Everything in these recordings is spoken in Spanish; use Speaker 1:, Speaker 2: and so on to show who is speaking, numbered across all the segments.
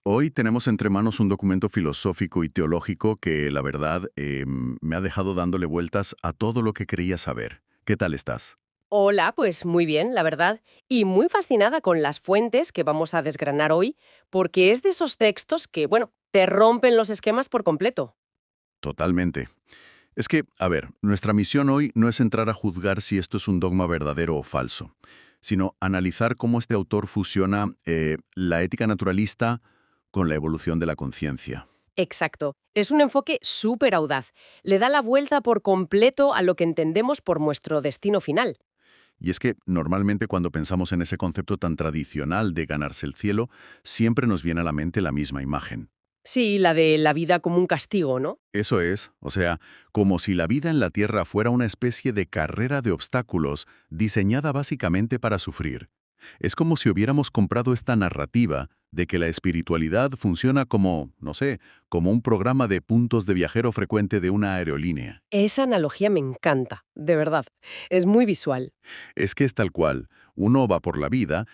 Speaker 1: Hoy tenemos entre manos un documento filosófico y teológico que, la verdad, me ha dejado dándole vueltas a todo lo que quería saber. ¿Qué tal estás?
Speaker 2: Hola, pues muy bien, la verdad, y muy fascinada con las fuentes que vamos a desgranar hoy, porque es de esos textos que, bueno, te rompen los esquemas por completo.
Speaker 1: Totalmente. Es que, a ver, nuestra misión hoy no es entrar a juzgar si esto es un dogma verdadero o falso, sino analizar cómo este autor fusiona la ética naturalista con la evolución de la conciencia.
Speaker 2: Exacto. Es un enfoque súper audaz. Le da la vuelta por completo a lo que entendemos por nuestro destino final.
Speaker 1: Y es que normalmente cuando pensamos en ese concepto tan tradicional de ganarse el cielo, siempre nos viene a la mente la misma imagen.
Speaker 2: Sí, la de la vida como un castigo, ¿no?
Speaker 1: Eso es, o sea, como si la vida en la Tierra fuera una especie de carrera de obstáculos diseñada básicamente para sufrir. Es como si hubiéramos comprado esta narrativa de que la espiritualidad funciona como, no sé, como un programa de puntos de viajero frecuente de una aerolínea.
Speaker 2: Esa analogía me encanta, de verdad. Es muy visual.
Speaker 1: Es que es tal cual, uno va por la vida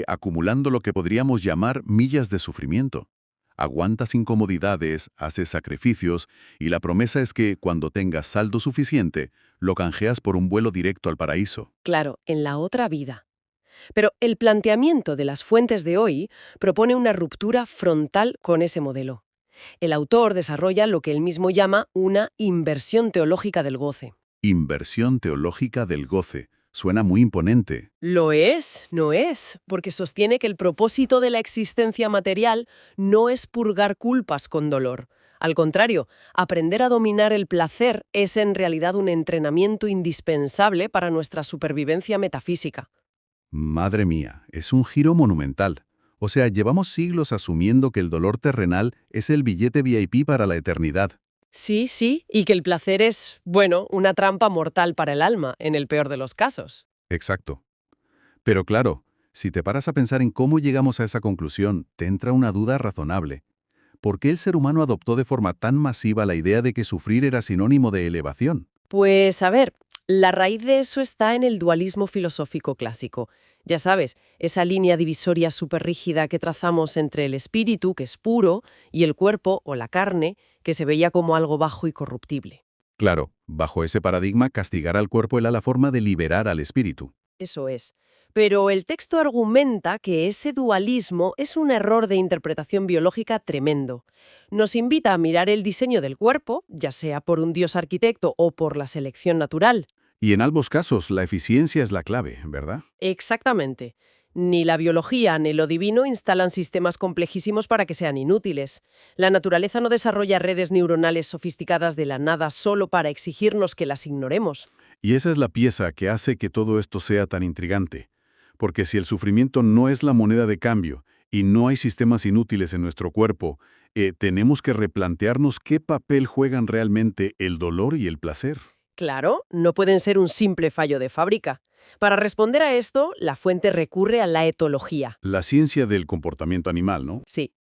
Speaker 1: acumulando lo que podríamos llamar millas de sufrimiento. Aguantas incomodidades, haces sacrificios y la promesa es que cuando tengas saldo suficiente, lo canjeas por un vuelo directo al paraíso.
Speaker 2: Claro, en la otra vida. Pero el planteamiento de las fuentes de hoy propone una ruptura frontal con ese modelo. El autor desarrolla lo que él mismo llama una inversión teológica del goce.
Speaker 1: Inversión teológica del goce. Suena muy imponente.
Speaker 2: Lo es, no es, porque sostiene que el propósito de la existencia material no es purgar culpas con dolor. Al contrario, aprender a dominar el placer es en realidad un entrenamiento indispensable para nuestra supervivencia metafísica.
Speaker 1: Madre mía, es un giro monumental. O sea, llevamos siglos asumiendo que el dolor terrenal es el billete VIP para la eternidad.
Speaker 2: Sí, sí, y que el placer es, bueno, una trampa mortal para el alma, en el peor de los casos.
Speaker 1: Exacto. Pero claro, si te paras a pensar en cómo llegamos a esa conclusión, te entra una duda razonable. ¿Por qué el ser humano adoptó de forma tan masiva la idea de que sufrir era sinónimo de elevación?
Speaker 2: Pues a ver, la raíz de eso está en el dualismo filosófico clásico. Ya sabes, esa línea divisoria súper rígida que trazamos entre el espíritu, que es puro, y el cuerpo o la carne, que se veía como algo bajo y corruptible.
Speaker 1: Claro, bajo ese paradigma, castigar al cuerpo era la forma de liberar al espíritu.
Speaker 2: Eso es. Pero el texto argumenta que ese dualismo es un error de interpretación biológica tremendo. Nos invita a mirar el diseño del cuerpo, ya sea por un dios arquitecto o por la selección natural.
Speaker 1: Y en ambos casos, la eficiencia es la clave, ¿verdad?
Speaker 2: Exactamente. Ni la biología ni lo divino instalan sistemas complejísimos para que sean inútiles. La naturaleza no desarrolla redes neuronales sofisticadas de la nada solo para exigirnos que las ignoremos.
Speaker 1: Y esa es la pieza que hace que todo esto sea tan intrigante. Porque si el sufrimiento no es la moneda de cambio y no hay sistemas inútiles en nuestro cuerpo, tenemos que replantearnos qué papel juegan realmente el dolor y el placer.
Speaker 2: Claro, no pueden ser un simple fallo de fábrica. Para responder a esto, la fuente recurre a la etología.
Speaker 1: La ciencia del comportamiento animal, ¿no?
Speaker 2: Sí.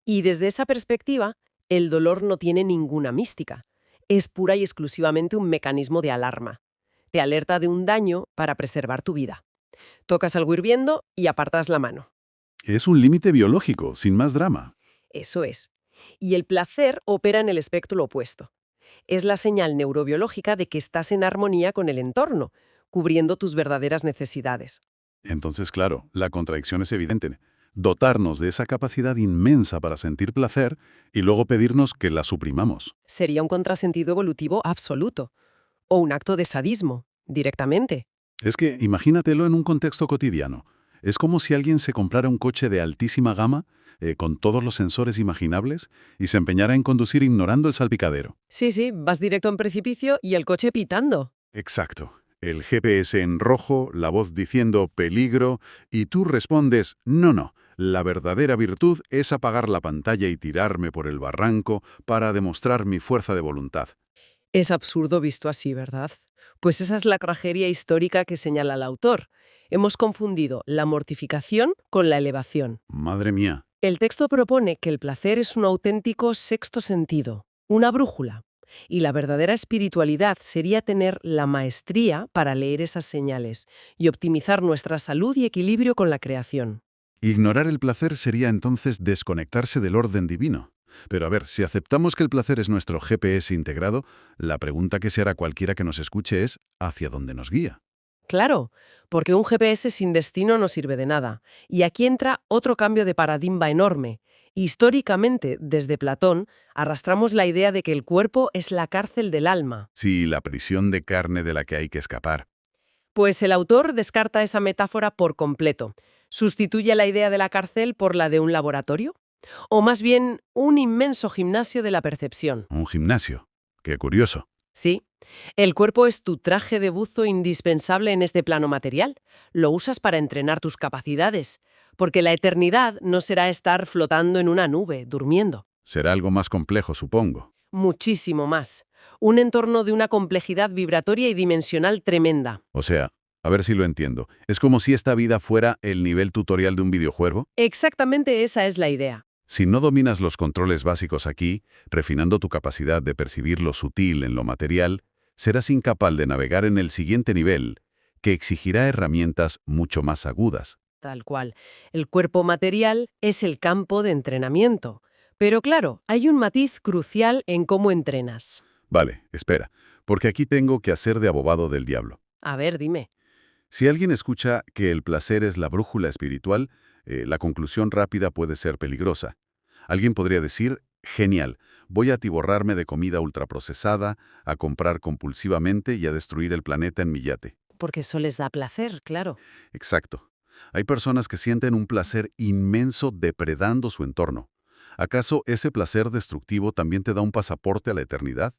Speaker 2: Y desde esa perspectiva, el dolor no tiene ninguna mística. Es pura y exclusivamente un mecanismo de alarma. Te alerta de un daño para preservar tu vida. Tocas algo hirviendo y apartas la mano.
Speaker 1: Es un límite biológico, sin más drama.
Speaker 2: Eso es. Y el placer opera en el espectro opuesto. Es la señal neurobiológica de que estás en armonía con el entorno, cubriendo tus verdaderas necesidades.
Speaker 1: Entonces, claro, la contradicción es evidente. Dotarnos de esa capacidad inmensa para sentir placer y luego pedirnos que la suprimamos.
Speaker 2: Sería un contrasentido evolutivo absoluto. O un acto de sadismo, directamente.
Speaker 1: Es que imagínatelo en un contexto cotidiano. Es como si alguien se comprara un coche de altísima gama, con todos los sensores imaginables, y se empeñara en conducir ignorando el salpicadero.
Speaker 2: Sí, sí, vas directo en precipicio y el coche pitando.
Speaker 1: Exacto. El GPS en rojo, la voz diciendo peligro, y tú respondes, no, no, la verdadera virtud es apagar la pantalla y tirarme por el barranco para demostrar mi fuerza de voluntad.
Speaker 2: Es absurdo visto así, ¿verdad? Pues esa es la tragedia histórica que señala el autor. Hemos confundido la mortificación con la elevación.
Speaker 1: Madre mía.
Speaker 2: El texto propone que el placer es un auténtico sexto sentido, una brújula, y la verdadera espiritualidad sería tener la maestría para leer esas señales y optimizar nuestra salud y equilibrio con la creación.
Speaker 1: Ignorar el placer sería entonces desconectarse del orden divino. Pero a ver, si aceptamos que el placer es nuestro GPS integrado, la pregunta que se hará cualquiera que nos escuche es ¿hacia dónde nos guía?
Speaker 2: Claro, porque un GPS sin destino no sirve de nada. Y aquí entra otro cambio de paradigma enorme. Históricamente, desde Platón, arrastramos la idea de que el cuerpo es la cárcel del alma.
Speaker 1: Sí, la prisión de carne de la que hay que escapar.
Speaker 2: Pues el autor descarta esa metáfora por completo. Sustituye la idea de la cárcel por la de un laboratorio, o más bien un inmenso gimnasio de la percepción.
Speaker 1: Un gimnasio. Qué curioso.
Speaker 2: Sí, el cuerpo es tu traje de buzo indispensable en este plano material. Lo usas para entrenar tus capacidades, porque la eternidad no será estar flotando en una nube, durmiendo.
Speaker 1: Será algo más complejo, supongo.
Speaker 2: Muchísimo más. Un entorno de una complejidad vibratoria y dimensional tremenda.
Speaker 1: O sea, a ver si lo entiendo. Es como si esta vida fuera el nivel tutorial de un videojuego.
Speaker 2: Exactamente esa es la idea.
Speaker 1: Si no dominas los controles básicos aquí, refinando tu capacidad de percibir lo sutil en lo material, serás incapaz de navegar en el siguiente nivel, que exigirá herramientas mucho más agudas.
Speaker 2: Tal cual. El cuerpo material es el campo de entrenamiento. Pero claro, hay un matiz crucial en cómo entrenas.
Speaker 1: Vale, espera, porque aquí tengo que hacer de abogado del diablo.
Speaker 2: A ver, dime.
Speaker 1: Si alguien escucha que el placer es la brújula espiritual, la conclusión rápida puede ser peligrosa. Alguien podría decir, genial, voy a atiborrarme de comida ultraprocesada, a comprar compulsivamente y a destruir el planeta en mi yate.
Speaker 2: Porque eso les da placer, claro.
Speaker 1: Exacto. Hay personas que sienten un placer inmenso depredando su entorno. ¿Acaso ese placer destructivo también te da un pasaporte a la eternidad?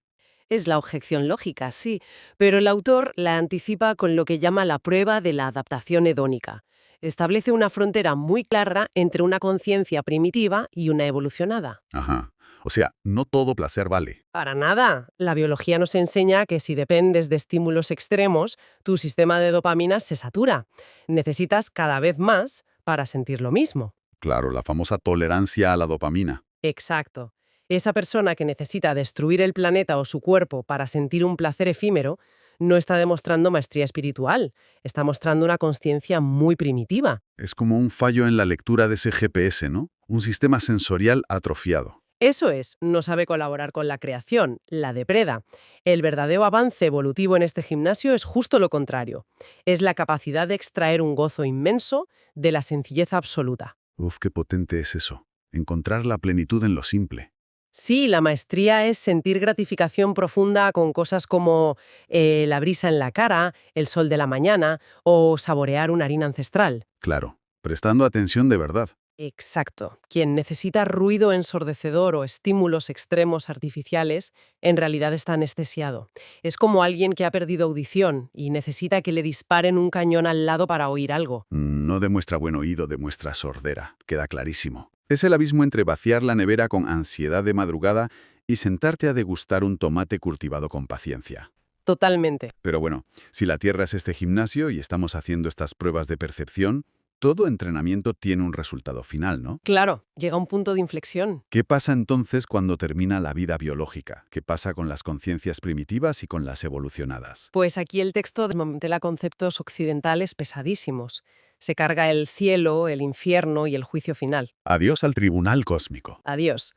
Speaker 2: Es la objeción lógica, sí, pero el autor la anticipa con lo que llama la prueba de la adaptación hedónica. Establece una frontera muy clara entre una conciencia primitiva y una evolucionada.
Speaker 1: Ajá. O sea, no todo placer vale.
Speaker 2: Para nada. La biología nos enseña que si dependes de estímulos extremos, tu sistema de dopamina se satura. Necesitas cada vez más para sentir lo mismo.
Speaker 1: Claro, la famosa tolerancia a la dopamina.
Speaker 2: Exacto. Esa persona que necesita destruir el planeta o su cuerpo para sentir un placer efímero no está demostrando maestría espiritual, está mostrando una consciencia muy primitiva.
Speaker 1: Es como un fallo en la lectura de ese GPS, ¿no? Un sistema sensorial atrofiado.
Speaker 2: Eso es, no sabe colaborar con la creación, la depreda. El verdadero avance evolutivo en este gimnasio es justo lo contrario. Es la capacidad de extraer un gozo inmenso de la sencillez absoluta.
Speaker 1: Uf, qué potente es eso. Encontrar la plenitud en lo simple.
Speaker 2: Sí, la maestría es sentir gratificación profunda con cosas como la brisa en la cara, el sol de la mañana o saborear una harina ancestral.
Speaker 1: Claro, prestando atención de verdad.
Speaker 2: Exacto. Quien necesita ruido ensordecedor o estímulos extremos artificiales, en realidad está anestesiado. Es como alguien que ha perdido audición y necesita que le disparen un cañón al lado para oír algo.
Speaker 1: No demuestra buen oído, demuestra sordera. Queda clarísimo. Es el abismo entre vaciar la nevera con ansiedad de madrugada y sentarte a degustar un tomate cultivado con paciencia.
Speaker 2: Totalmente.
Speaker 1: Pero bueno, si la Tierra es este gimnasio y estamos haciendo estas pruebas de percepción, todo entrenamiento tiene un resultado final, ¿no?
Speaker 2: Claro, llega un punto de inflexión.
Speaker 1: ¿Qué pasa entonces cuando termina la vida biológica? ¿Qué pasa con las conciencias primitivas y con las evolucionadas?
Speaker 2: Pues aquí el texto desmantela conceptos occidentales pesadísimos. Se carga el cielo, el infierno y el juicio final.
Speaker 1: Adiós al tribunal cósmico.
Speaker 2: Adiós.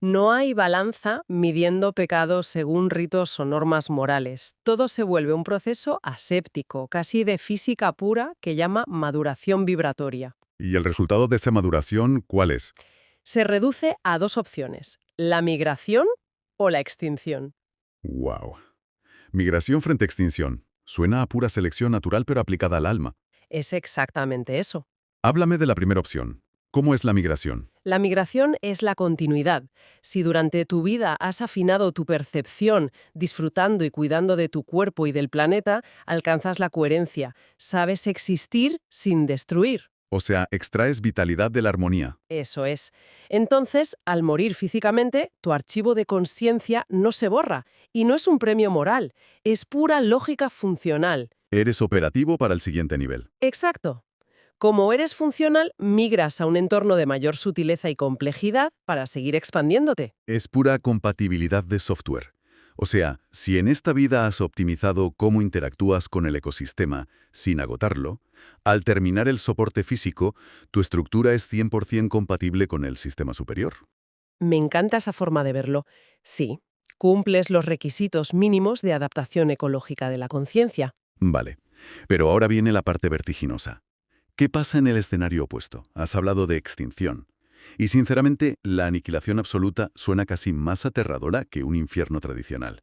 Speaker 2: No hay balanza midiendo pecados según ritos o normas morales. Todo se vuelve un proceso aséptico, casi de física pura, que llama maduración vibratoria.
Speaker 1: ¿Y el resultado de esa maduración cuál es?
Speaker 2: Se reduce a dos opciones, la migración o la extinción.
Speaker 1: ¡Wow! Migración frente a extinción. Suena a pura selección natural pero aplicada al alma.
Speaker 2: Es exactamente eso.
Speaker 1: Háblame de la primera opción. ¿Cómo es la migración?
Speaker 2: La migración es la continuidad. Si durante tu vida has afinado tu percepción, disfrutando y cuidando de tu cuerpo y del planeta, alcanzas la coherencia. Sabes existir sin destruir.
Speaker 1: O sea, extraes vitalidad de la armonía.
Speaker 2: Eso es. Entonces, al morir físicamente, tu archivo de conciencia no se borra. Y no es un premio moral, es pura lógica funcional.
Speaker 1: Eres operativo para el siguiente nivel.
Speaker 2: Exacto. Como eres funcional, migras a un entorno de mayor sutileza y complejidad para seguir expandiéndote.
Speaker 1: Es pura compatibilidad de software. O sea, si en esta vida has optimizado cómo interactúas con el ecosistema sin agotarlo, al terminar el soporte físico, tu estructura es 100% compatible con el sistema superior.
Speaker 2: Me encanta esa forma de verlo. Sí, cumples los requisitos mínimos de adaptación ecológica de la conciencia.
Speaker 1: Vale. Pero ahora viene la parte vertiginosa. ¿Qué pasa en el escenario opuesto? Has hablado de extinción. Y sinceramente, la aniquilación absoluta suena casi más aterradora que un infierno tradicional.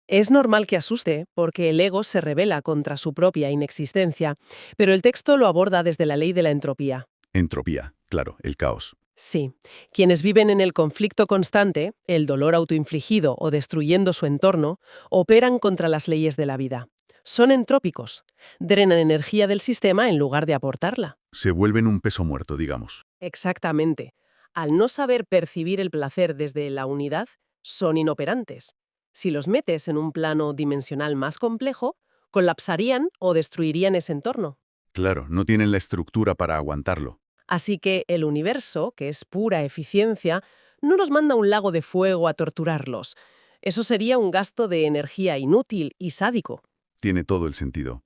Speaker 2: Es normal que asuste, porque el ego se rebela contra su propia inexistencia, pero el texto lo aborda desde la ley de la entropía.
Speaker 1: Entropía, claro, el caos.
Speaker 2: Sí, quienes viven en el conflicto constante, el dolor autoinfligido o destruyendo su entorno, operan contra las leyes de la vida. Son entrópicos, drenan energía del sistema en lugar de aportarla.
Speaker 1: Se vuelven un peso muerto, digamos.
Speaker 2: Exactamente. Al no saber percibir el placer desde la unidad, son inoperantes. Si los metes en un plano dimensional más complejo, colapsarían o destruirían ese entorno.
Speaker 1: Claro, no tienen la estructura para aguantarlo.
Speaker 2: Así que el universo, que es pura eficiencia, no nos manda un lago de fuego a torturarlos. Eso sería un gasto de energía inútil y sádico.
Speaker 1: Tiene todo el sentido.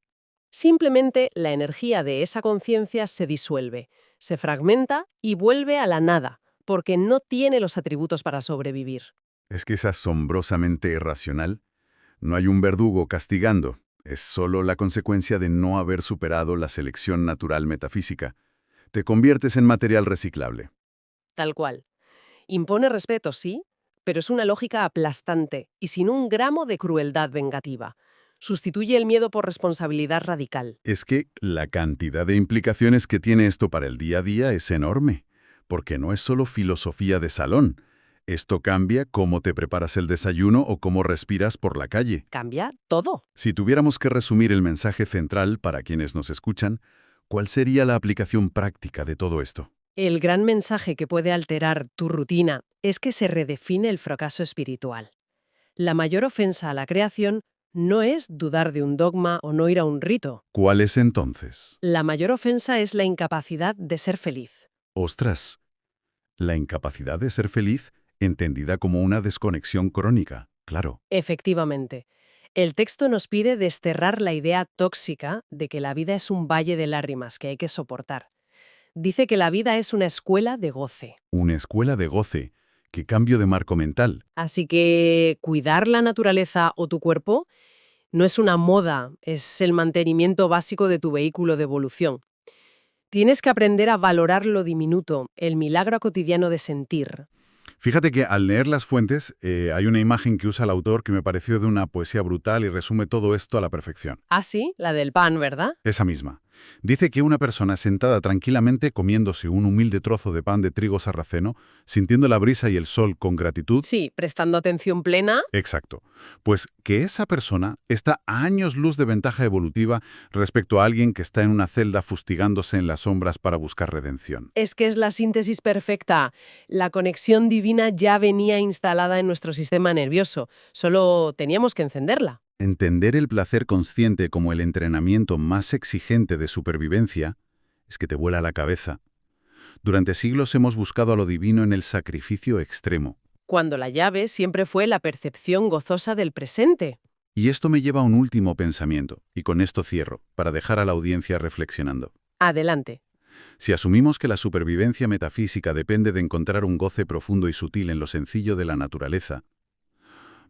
Speaker 2: Simplemente la energía de esa conciencia se disuelve, se fragmenta y vuelve a la nada, porque no tiene los atributos para sobrevivir.
Speaker 1: Es que es asombrosamente irracional. No hay un verdugo castigando. Es solo la consecuencia de no haber superado la selección natural metafísica. Te conviertes en material reciclable.
Speaker 2: Tal cual. Impone respeto, sí, pero es una lógica aplastante y sin un gramo de crueldad vengativa. Sustituye el miedo por responsabilidad radical.
Speaker 1: Es que la cantidad de implicaciones que tiene esto para el día a día es enorme, porque no es solo filosofía de salón. Esto cambia cómo te preparas el desayuno o cómo respiras por la calle.
Speaker 2: Cambia todo.
Speaker 1: Si tuviéramos que resumir el mensaje central para quienes nos escuchan, ¿cuál sería la aplicación práctica de todo esto?
Speaker 2: El gran mensaje que puede alterar tu rutina es que se redefine el fracaso espiritual. La mayor ofensa a la creación no es dudar de un dogma o no ir a un rito.
Speaker 1: ¿Cuál es entonces?
Speaker 2: La mayor ofensa es la incapacidad de ser feliz.
Speaker 1: Ostras, la incapacidad de ser feliz entendida como una desconexión crónica, claro.
Speaker 2: Efectivamente. El texto nos pide desterrar la idea tóxica de que la vida es un valle de lágrimas que hay que soportar. Dice que la vida es una escuela de goce.
Speaker 1: Una escuela de goce. ¡Qué cambio de marco mental!
Speaker 2: Así que cuidar la naturaleza o tu cuerpo no es una moda, es el mantenimiento básico de tu vehículo de evolución. Tienes que aprender a valorar lo diminuto, el milagro cotidiano de sentir.
Speaker 1: Fíjate que al leer las fuentes hay una imagen que usa el autor que me pareció de una poesía brutal y resume todo esto a la perfección.
Speaker 2: Ah, sí, la del pan, ¿verdad?
Speaker 1: Esa misma. Dice que una persona sentada tranquilamente comiéndose un humilde trozo de pan de trigo sarraceno, sintiendo la brisa y el sol con gratitud.
Speaker 2: Sí, prestando atención plena.
Speaker 1: Exacto. Pues que esa persona está a años luz de ventaja evolutiva respecto a alguien que está en una celda fustigándose en las sombras para buscar redención.
Speaker 2: Es que es la síntesis perfecta. La conexión divina ya venía instalada en nuestro sistema nervioso, solo teníamos que encenderla.
Speaker 1: Entender el placer consciente como el entrenamiento más exigente de supervivencia es que te vuela la cabeza. Durante siglos hemos buscado a lo divino en el sacrificio extremo.
Speaker 2: Cuando la llave siempre fue la percepción gozosa del presente.
Speaker 1: Y esto me lleva a un último pensamiento, y con esto cierro, para dejar a la audiencia reflexionando.
Speaker 2: Adelante.
Speaker 1: Si asumimos que la supervivencia metafísica depende de encontrar un goce profundo y sutil en lo sencillo de la naturaleza,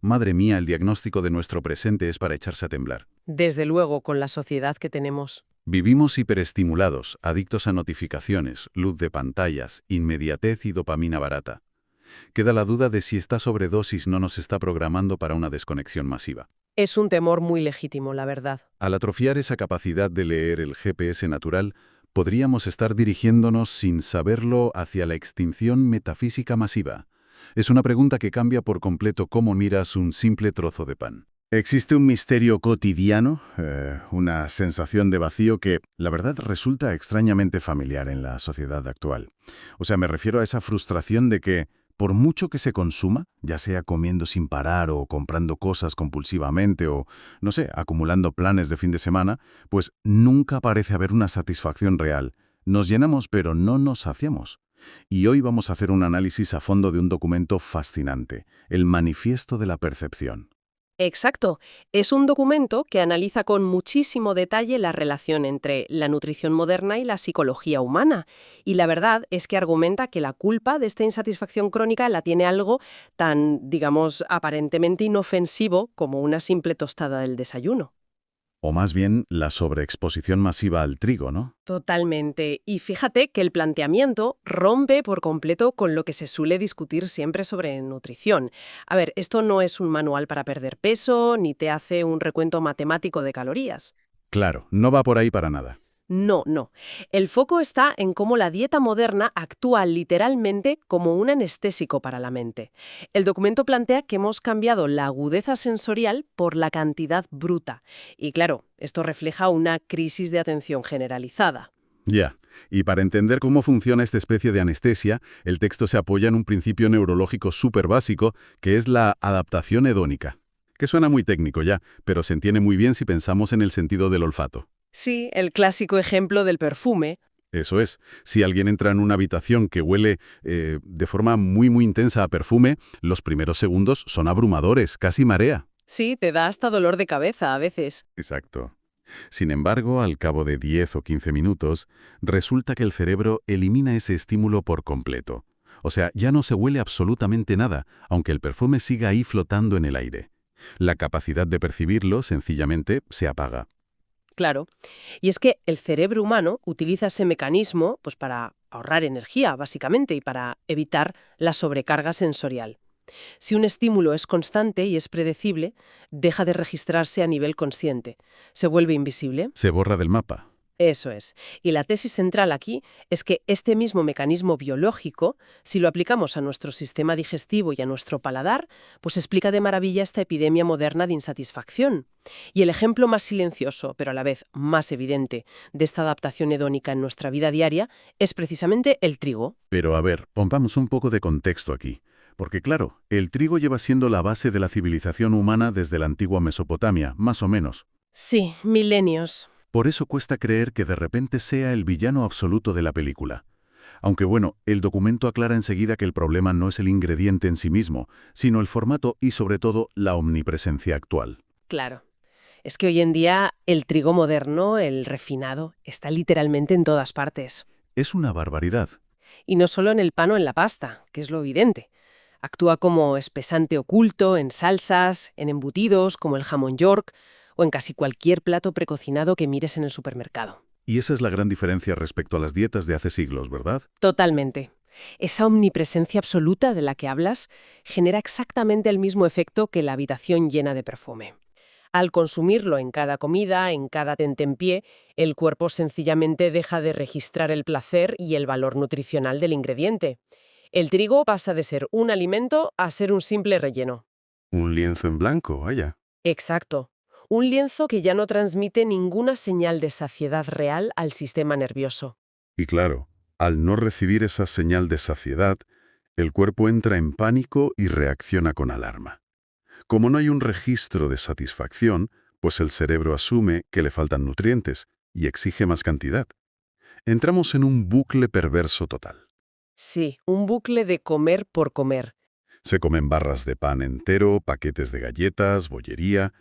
Speaker 1: madre mía, el diagnóstico de nuestro presente es para echarse a temblar.
Speaker 2: Desde luego, con la sociedad que tenemos.
Speaker 1: Vivimos hiperestimulados, adictos a notificaciones, luz de pantallas, inmediatez y dopamina barata. Queda la duda de si esta sobredosis no nos está programando para una desconexión masiva.
Speaker 2: Es un temor muy legítimo, la verdad.
Speaker 1: Al atrofiar esa capacidad de leer el GPS natural, podríamos estar dirigiéndonos sin saberlo hacia la extinción metafísica masiva. Es una pregunta que cambia por completo cómo miras un simple trozo de pan. Existe un misterio cotidiano, una sensación de vacío que, la verdad, resulta extrañamente familiar en la sociedad actual. O sea, me refiero a esa frustración de que, por mucho que se consuma, ya sea comiendo sin parar o comprando cosas compulsivamente o, no sé, acumulando planes de fin de semana, pues nunca parece haber una satisfacción real. Nos llenamos pero no nos saciamos. Y hoy vamos a hacer un análisis a fondo de un documento fascinante, el Manifiesto de la Percepción.
Speaker 2: Exacto. Es un documento que analiza con muchísimo detalle la relación entre la nutrición moderna y la psicología humana. Y la verdad es que argumenta que la culpa de esta insatisfacción crónica la tiene algo tan, digamos, aparentemente inofensivo como una simple tostada del desayuno.
Speaker 1: O más bien la sobreexposición masiva al trigo, ¿no?
Speaker 2: Totalmente. Y fíjate que el planteamiento rompe por completo con lo que se suele discutir siempre sobre nutrición. A ver, esto no es un manual para perder peso, ni te hace un recuento matemático de calorías.
Speaker 1: Claro, no va por ahí para nada.
Speaker 2: No, no. El foco está en cómo la dieta moderna actúa literalmente como un anestésico para la mente. El documento plantea que hemos cambiado la agudeza sensorial por la cantidad bruta. Y claro, esto refleja una crisis de atención generalizada.
Speaker 1: Ya. Y para entender cómo funciona esta especie de anestesia, el texto se apoya en un principio neurológico súper básico, que es la adaptación hedónica. Que suena muy técnico ya, pero se entiende muy bien si pensamos en el sentido del olfato.
Speaker 2: Sí, el clásico ejemplo del perfume.
Speaker 1: Eso es, si alguien entra en una habitación que huele de forma muy intensa a perfume, los primeros segundos son abrumadores, casi marea.
Speaker 2: Sí, te da hasta dolor de cabeza a veces.
Speaker 1: Exacto. Sin embargo, al cabo de 10 o 15 minutos, resulta que el cerebro elimina ese estímulo por completo. O sea, ya no se huele absolutamente nada, aunque el perfume siga ahí flotando en el aire. La capacidad de percibirlo, sencillamente, se apaga.
Speaker 2: Claro. Y es que el cerebro humano utiliza ese mecanismo pues, para ahorrar energía, básicamente, y para evitar la sobrecarga sensorial. Si un estímulo es constante y es predecible, deja de registrarse a nivel consciente. Se vuelve invisible.
Speaker 1: Se borra del mapa.
Speaker 2: Eso es. Y la tesis central aquí es que este mismo mecanismo biológico, si lo aplicamos a nuestro sistema digestivo y a nuestro paladar, pues explica de maravilla esta epidemia moderna de insatisfacción. Y el ejemplo más silencioso, pero a la vez más evidente, de esta adaptación hedónica en nuestra vida diaria es precisamente el trigo.
Speaker 1: Pero a ver, pongamos un poco de contexto aquí. Porque claro, el trigo lleva siendo la base de la civilización humana desde la antigua Mesopotamia, más o menos.
Speaker 2: Sí, milenios.
Speaker 1: Por eso cuesta creer que de repente sea el villano absoluto de la película. Aunque bueno, el documento aclara enseguida que el problema no es el ingrediente en sí mismo, sino el formato y sobre todo la omnipresencia actual.
Speaker 2: Claro. Es que hoy en día el trigo moderno, el refinado, está literalmente en todas partes.
Speaker 1: Es una barbaridad.
Speaker 2: Y no solo en el pan o en la pasta, que es lo evidente. Actúa como espesante oculto en salsas, en embutidos como el jamón York o en casi cualquier plato precocinado que mires en el supermercado.
Speaker 1: Y esa es la gran diferencia respecto a las dietas de hace siglos, ¿verdad?
Speaker 2: Totalmente. Esa omnipresencia absoluta de la que hablas genera exactamente el mismo efecto que la habitación llena de perfume. Al consumirlo en cada comida, en cada tentempié, el cuerpo sencillamente deja de registrar el placer y el valor nutricional del ingrediente. El trigo pasa de ser un alimento a ser un simple relleno.
Speaker 1: Un lienzo en blanco, vaya.
Speaker 2: Exacto. Un lienzo que ya no transmite ninguna señal de saciedad real al sistema nervioso.
Speaker 1: Y claro, al no recibir esa señal de saciedad, el cuerpo entra en pánico y reacciona con alarma. Como no hay un registro de satisfacción, pues el cerebro asume que le faltan nutrientes y exige más cantidad. Entramos en un bucle perverso total.
Speaker 2: Sí, un bucle de comer por comer.
Speaker 1: Se comen barras de pan entero, paquetes de galletas, bollería,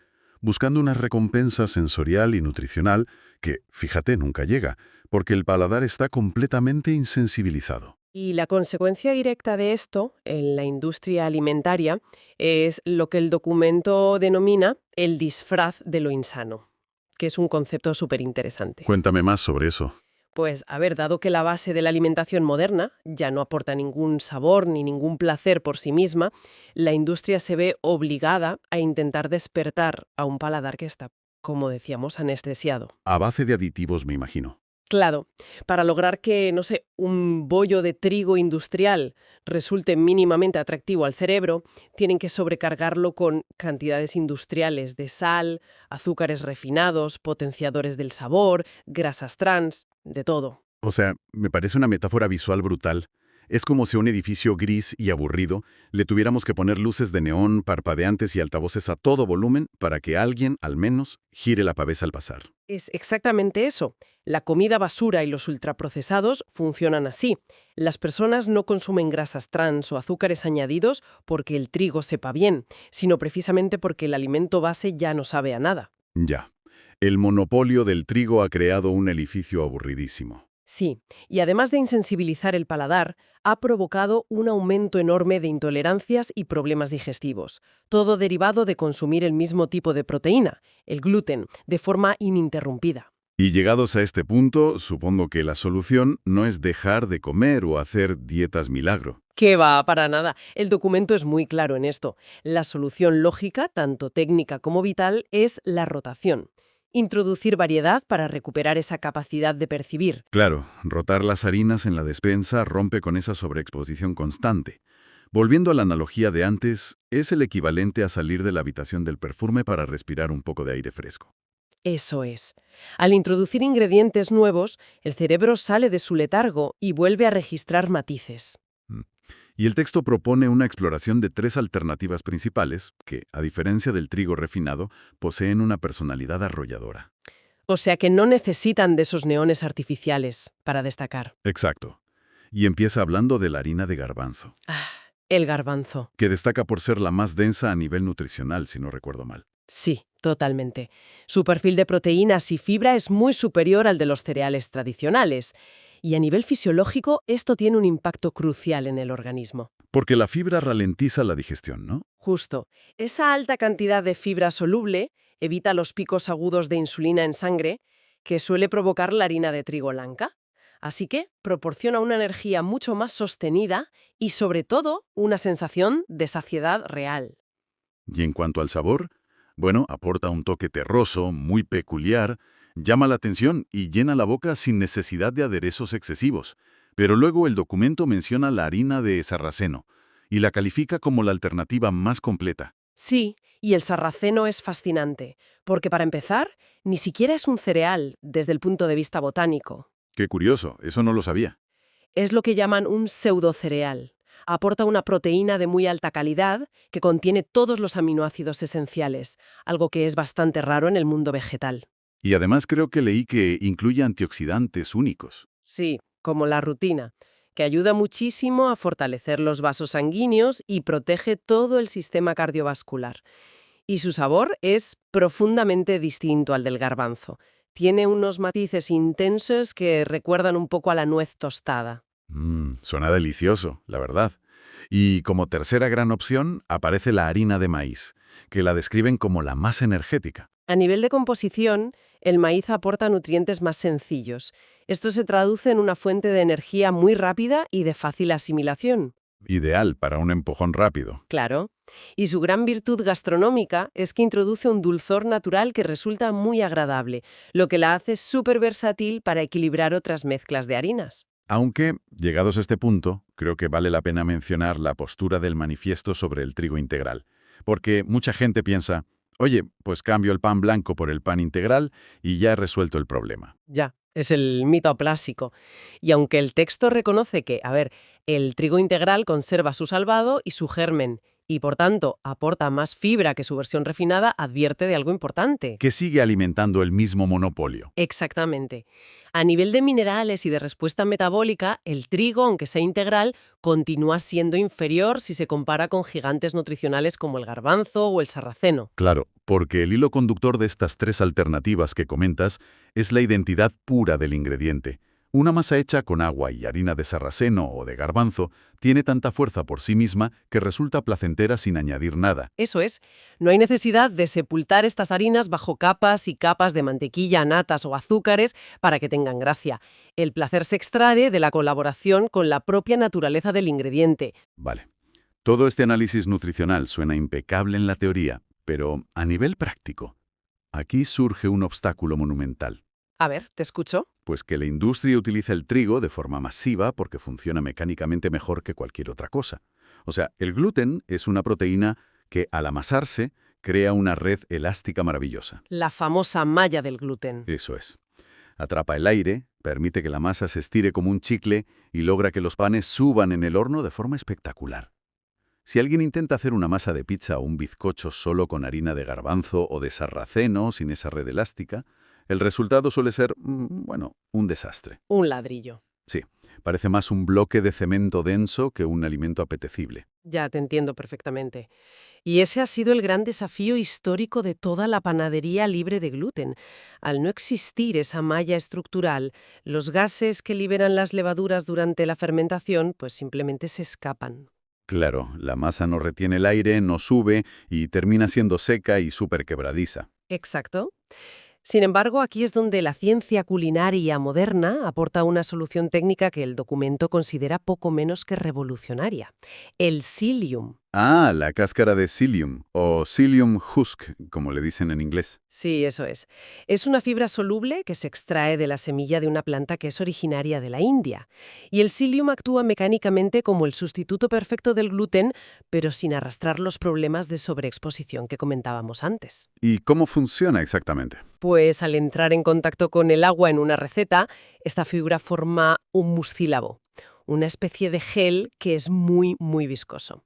Speaker 1: buscando una recompensa sensorial y nutricional que, fíjate, nunca llega, porque el paladar está completamente insensibilizado.
Speaker 2: Y la consecuencia directa de esto en la industria alimentaria es lo que el documento denomina el disfraz de lo insano, que es un concepto súper interesante.
Speaker 1: Cuéntame más sobre eso.
Speaker 2: Pues, a ver, dado que la base de la alimentación moderna ya no aporta ningún sabor ni ningún placer por sí misma, la industria se ve obligada a intentar despertar a un paladar que está, como decíamos, anestesiado.
Speaker 1: A base de aditivos, me imagino.
Speaker 2: Claro, para lograr que, no sé, un bollo de trigo industrial resulte mínimamente atractivo al cerebro, tienen que sobrecargarlo con cantidades industriales de sal, azúcares refinados, potenciadores del sabor, grasas trans, de todo.
Speaker 1: O sea, me parece una metáfora visual brutal. Es como si a un edificio gris y aburrido le tuviéramos que poner luces de neón, parpadeantes y altavoces a todo volumen para que alguien, al menos, gire la cabeza al pasar.
Speaker 2: Es exactamente eso. La comida basura y los ultraprocesados funcionan así. Las personas no consumen grasas trans o azúcares añadidos porque el trigo sepa bien, sino precisamente porque el alimento base ya no sabe a nada.
Speaker 1: Ya. El monopolio del trigo ha creado un edificio aburridísimo.
Speaker 2: Sí, y además de insensibilizar el paladar, ha provocado un aumento enorme de intolerancias y problemas digestivos, todo derivado de consumir el mismo tipo de proteína, el gluten, de forma ininterrumpida.
Speaker 1: Y llegados a este punto, supongo que la solución no es dejar de comer o hacer dietas milagro.
Speaker 2: ¿Qué va? Para nada. El documento es muy claro en esto. La solución lógica, tanto técnica como vital, es la rotación. Introducir variedad para recuperar esa capacidad de percibir.
Speaker 1: Claro, rotar las harinas en la despensa rompe con esa sobreexposición constante. Volviendo a la analogía de antes, es el equivalente a salir de la habitación del perfume para respirar un poco de aire fresco.
Speaker 2: Eso es. Al introducir ingredientes nuevos, el cerebro sale de su letargo y vuelve a registrar matices.
Speaker 1: Mm. Y el texto propone una exploración de 3 alternativas principales que, a diferencia del trigo refinado, poseen una personalidad arrolladora.
Speaker 2: O sea que no necesitan de esos neones artificiales para destacar.
Speaker 1: Exacto. Y empieza hablando de la harina de garbanzo,
Speaker 2: Ah, el garbanzo.
Speaker 1: que destaca por ser la más densa a nivel nutricional, si no recuerdo mal.
Speaker 2: Sí, totalmente. Su perfil de proteínas y fibra es muy superior al de los cereales tradicionales. Y a nivel fisiológico, esto tiene un impacto crucial en el organismo.
Speaker 1: Porque la fibra ralentiza la digestión, ¿no?
Speaker 2: Justo, esa alta cantidad de fibra soluble evita los picos agudos de insulina en sangre que suele provocar la harina de trigo blanca. Así que proporciona una energía mucho más sostenida y, sobre todo, una sensación de saciedad real.
Speaker 1: Y en cuanto al sabor, bueno, aporta un toque terroso, muy peculiar, llama la atención y llena la boca sin necesidad de aderezos excesivos. Pero luego el documento menciona la harina de sarraceno y la califica como la alternativa más completa.
Speaker 2: Sí, y el sarraceno es fascinante, porque para empezar, ni siquiera es un cereal desde el punto de vista botánico.
Speaker 1: Qué curioso, eso no lo sabía.
Speaker 2: Es lo que llaman un pseudocereal. Aporta una proteína de muy alta calidad que contiene todos los aminoácidos esenciales, algo que es bastante raro en el mundo vegetal.
Speaker 1: Y además creo que leí que incluye antioxidantes únicos.
Speaker 2: Sí, como la rutina, que ayuda muchísimo a fortalecer los vasos sanguíneos y protege todo el sistema cardiovascular. Y su sabor es profundamente distinto al del garbanzo. Tiene unos matices intensos que recuerdan un poco a la nuez tostada.
Speaker 1: Suena delicioso, la verdad. Y como tercera gran opción aparece la harina de maíz, que la describen como la más energética.
Speaker 2: A nivel de composición, el maíz aporta nutrientes más sencillos. Esto se traduce en una fuente de energía muy rápida y de fácil asimilación.
Speaker 1: Ideal para un empujón rápido.
Speaker 2: Claro. Y su gran virtud gastronómica es que introduce un dulzor natural que resulta muy agradable, lo que la hace súper versátil para equilibrar otras mezclas de harinas.
Speaker 1: Aunque, llegados a este punto, creo que vale la pena mencionar la postura del manifiesto sobre el trigo integral. Porque mucha gente piensa, oye, pues cambio el pan blanco por el pan integral y ya he resuelto el problema.
Speaker 2: Ya, es el mito clásico. Y aunque el texto reconoce que, el trigo integral conserva su salvado y su germen, y por tanto aporta más fibra que su versión refinada, advierte de algo importante.
Speaker 1: Que sigue alimentando el mismo monopolio.
Speaker 2: Exactamente. A nivel de minerales y de respuesta metabólica, el trigo, aunque sea integral, continúa siendo inferior si se compara con gigantes nutricionales como el garbanzo o el sarraceno.
Speaker 1: Claro, porque el hilo conductor de estas 3 alternativas que comentas es la identidad pura del ingrediente. Una masa hecha con agua y harina de sarraceno o de garbanzo tiene tanta fuerza por sí misma que resulta placentera sin añadir nada.
Speaker 2: Eso es, no hay necesidad de sepultar estas harinas bajo capas y capas de mantequilla, natas o azúcares para que tengan gracia. El placer se extrae de la colaboración con la propia naturaleza del ingrediente.
Speaker 1: Vale. Todo este análisis nutricional suena impecable en la teoría, pero a nivel práctico, aquí surge un obstáculo monumental.
Speaker 2: A ver, ¿te escucho?
Speaker 1: Pues que la industria utiliza el trigo de forma masiva porque funciona mecánicamente mejor que cualquier otra cosa. O sea, el gluten es una proteína que, al amasarse, crea una red elástica maravillosa.
Speaker 2: La famosa malla del gluten.
Speaker 1: Eso es. Atrapa el aire, Permite que la masa se estire como un chicle y logra que los panes suban en el horno de forma espectacular. Si alguien intenta hacer una masa de pizza o un bizcocho solo con harina de garbanzo o de sarraceno sin esa red elástica, el resultado suele ser, bueno, un desastre.
Speaker 2: Un ladrillo.
Speaker 1: Sí, parece más un bloque de cemento denso que un alimento apetecible.
Speaker 2: Ya te entiendo perfectamente. Y ese ha sido el gran desafío histórico de toda la panadería libre de gluten. Al no existir esa malla estructural, los gases que liberan las levaduras durante la fermentación pues simplemente se escapan.
Speaker 1: Claro, la masa no retiene el aire, no sube y termina siendo seca y súper quebradiza.
Speaker 2: Exacto. Sin embargo, aquí es donde la ciencia culinaria moderna aporta una solución técnica que el documento considera poco menos que revolucionaria: el psyllium.
Speaker 1: Ah, la cáscara de psyllium, o psyllium husk, como le dicen en inglés.
Speaker 2: Sí, eso es. Es una fibra soluble que se extrae de la semilla de una planta que es originaria de la India. Y el psyllium actúa mecánicamente como el sustituto perfecto del gluten, pero sin arrastrar los problemas de sobreexposición que comentábamos antes.
Speaker 1: ¿Y cómo funciona exactamente?
Speaker 2: Pues al entrar en contacto con el agua en una receta, esta fibra forma un mucílabo, una especie de gel que es muy, muy viscoso.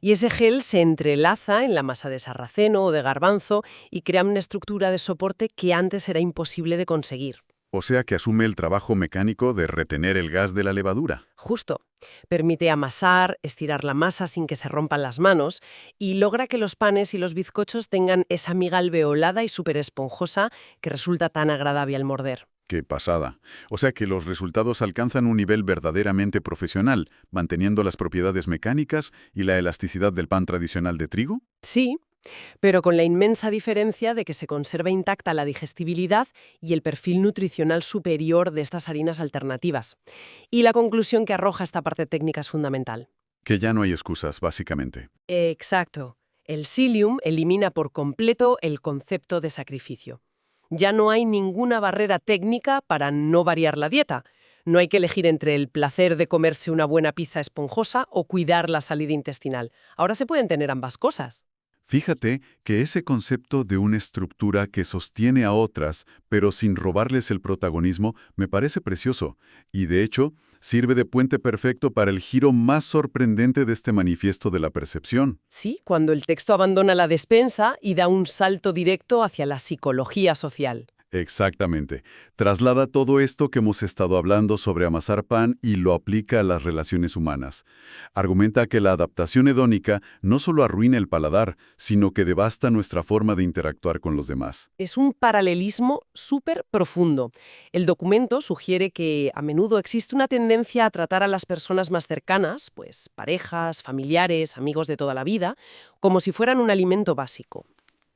Speaker 2: Y ese gel se entrelaza en la masa de sarraceno o de garbanzo y crea una estructura de soporte que antes era imposible de conseguir.
Speaker 1: O sea que asume el trabajo mecánico de retener el gas de la levadura.
Speaker 2: Justo. Permite amasar, estirar la masa sin que se rompan las manos y logra que los panes y los bizcochos tengan esa miga alveolada y súper esponjosa que resulta tan agradable al morder.
Speaker 1: ¡Qué pasada! O sea que los resultados alcanzan un nivel verdaderamente profesional, manteniendo las propiedades mecánicas y la elasticidad del pan tradicional de trigo.
Speaker 2: Sí, pero con la inmensa diferencia de que se conserva intacta la digestibilidad y el perfil nutricional superior de estas harinas alternativas. Y la conclusión que arroja esta parte técnica es fundamental.
Speaker 1: Que ya no hay excusas, básicamente.
Speaker 2: Exacto. El psyllium elimina por completo el concepto de sacrificio. Ya no hay ninguna barrera técnica para no variar la dieta. No hay que elegir entre el placer de comerse una buena pizza esponjosa o cuidar la salida intestinal. Ahora se pueden tener ambas cosas.
Speaker 1: Fíjate que ese concepto de una estructura que sostiene a otras, pero sin robarles el protagonismo, me parece precioso, y de hecho, sirve de puente perfecto para el giro más sorprendente de este manifiesto de la percepción.
Speaker 2: Sí, cuando el texto abandona la despensa y da un salto directo hacia la psicología social.
Speaker 1: Exactamente. Traslada todo esto que hemos estado hablando sobre amasar pan y lo aplica a las relaciones humanas. Argumenta que la adaptación hedónica no solo arruina el paladar, sino que devasta nuestra forma de interactuar con los demás.
Speaker 2: Es un paralelismo súper profundo. El documento sugiere que a menudo existe una tendencia a tratar a las personas más cercanas, pues parejas, familiares, amigos de toda la vida, como si fueran un alimento básico.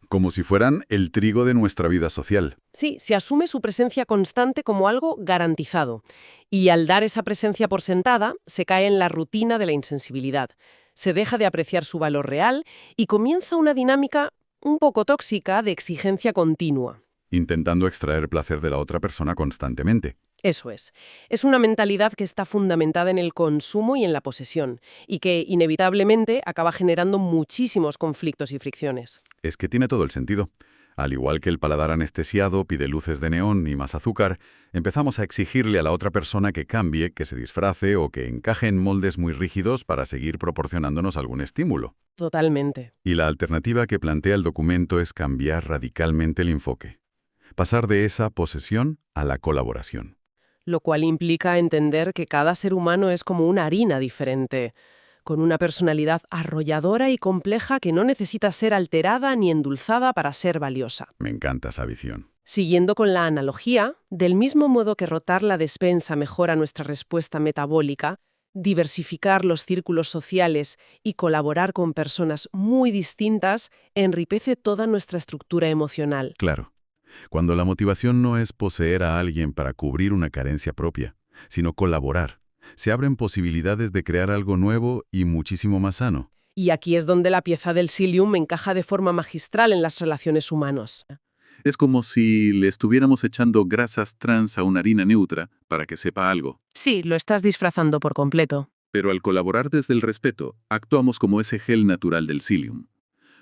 Speaker 1: Como si fueran el trigo de nuestra vida social.
Speaker 2: Sí, se asume su presencia constante como algo garantizado. Y al dar esa presencia por sentada, se cae en la rutina de la insensibilidad. Se deja de apreciar su valor real y comienza una dinámica un poco tóxica de exigencia continua.
Speaker 1: Intentando extraer placer de la otra persona constantemente.
Speaker 2: Eso es. Es una mentalidad que está fundamentada en el consumo y en la posesión, y que inevitablemente acaba generando muchísimos conflictos y fricciones.
Speaker 1: Es que tiene todo el sentido. Al igual que el paladar anestesiado pide luces de neón y más azúcar, empezamos a exigirle a la otra persona que cambie, que se disfrace o que encaje en moldes muy rígidos para seguir proporcionándonos algún estímulo.
Speaker 2: Totalmente.
Speaker 1: Y la alternativa que plantea el documento es cambiar radicalmente el enfoque. Pasar de esa posesión a la colaboración.
Speaker 2: Lo cual implica entender que cada ser humano es como una harina diferente, con una personalidad arrolladora y compleja que no necesita ser alterada ni endulzada para ser valiosa.
Speaker 1: Me encanta esa visión.
Speaker 2: Siguiendo con la analogía, del mismo modo que rotar la despensa mejora nuestra respuesta metabólica, diversificar los círculos sociales y colaborar con personas muy distintas enriquece toda nuestra estructura emocional.
Speaker 1: Claro. Cuando la motivación no es poseer a alguien para cubrir una carencia propia, sino colaborar, se abren posibilidades de crear algo nuevo y muchísimo más sano.
Speaker 2: Y aquí es donde la pieza del psyllium encaja de forma magistral en las relaciones humanas.
Speaker 3: Es como si le estuviéramos echando grasas trans a una harina neutra para que sepa algo.
Speaker 2: Sí, lo estás disfrazando por completo.
Speaker 3: Pero al colaborar desde el respeto, actuamos como ese gel natural del psyllium.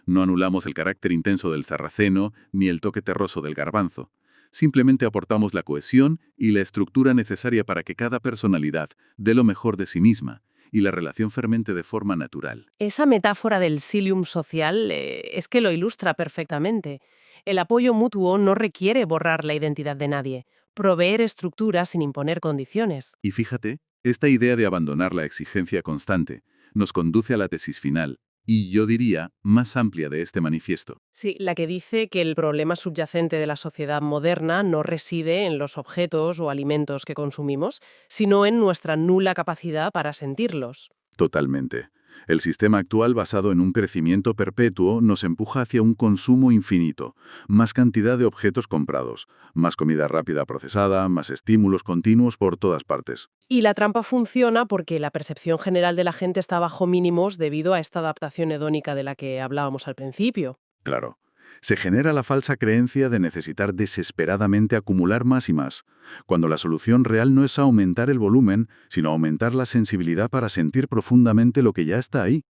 Speaker 3: No anulamos el carácter intenso del sarraceno ni el toque terroso del garbanzo. Simplemente aportamos la cohesión y la estructura necesaria para que cada personalidad dé lo mejor de sí misma y la relación fermente de forma natural.
Speaker 2: Esa metáfora del silium social es que lo ilustra perfectamente. El apoyo mutuo no requiere borrar la identidad de nadie, proveer estructuras sin imponer condiciones.
Speaker 3: Y fíjate, esta idea de abandonar la exigencia constante nos conduce a la tesis final, y yo diría, más amplia de este manifiesto.
Speaker 2: Sí, la que dice que el problema subyacente de la sociedad moderna no reside en los objetos o alimentos que consumimos, sino en nuestra nula capacidad para sentirlos.
Speaker 3: Totalmente. El sistema actual basado en un crecimiento perpetuo nos empuja hacia un consumo infinito, más cantidad de objetos comprados, más comida rápida procesada, más estímulos continuos por todas partes.
Speaker 2: Y la trampa funciona porque la percepción general de la gente está bajo mínimos debido a esta adaptación hedónica de la que hablábamos al principio.
Speaker 3: Claro. Se genera la falsa creencia de necesitar desesperadamente acumular más y más, cuando la solución real no es aumentar el volumen, sino aumentar la sensibilidad para sentir profundamente lo que ya está ahí.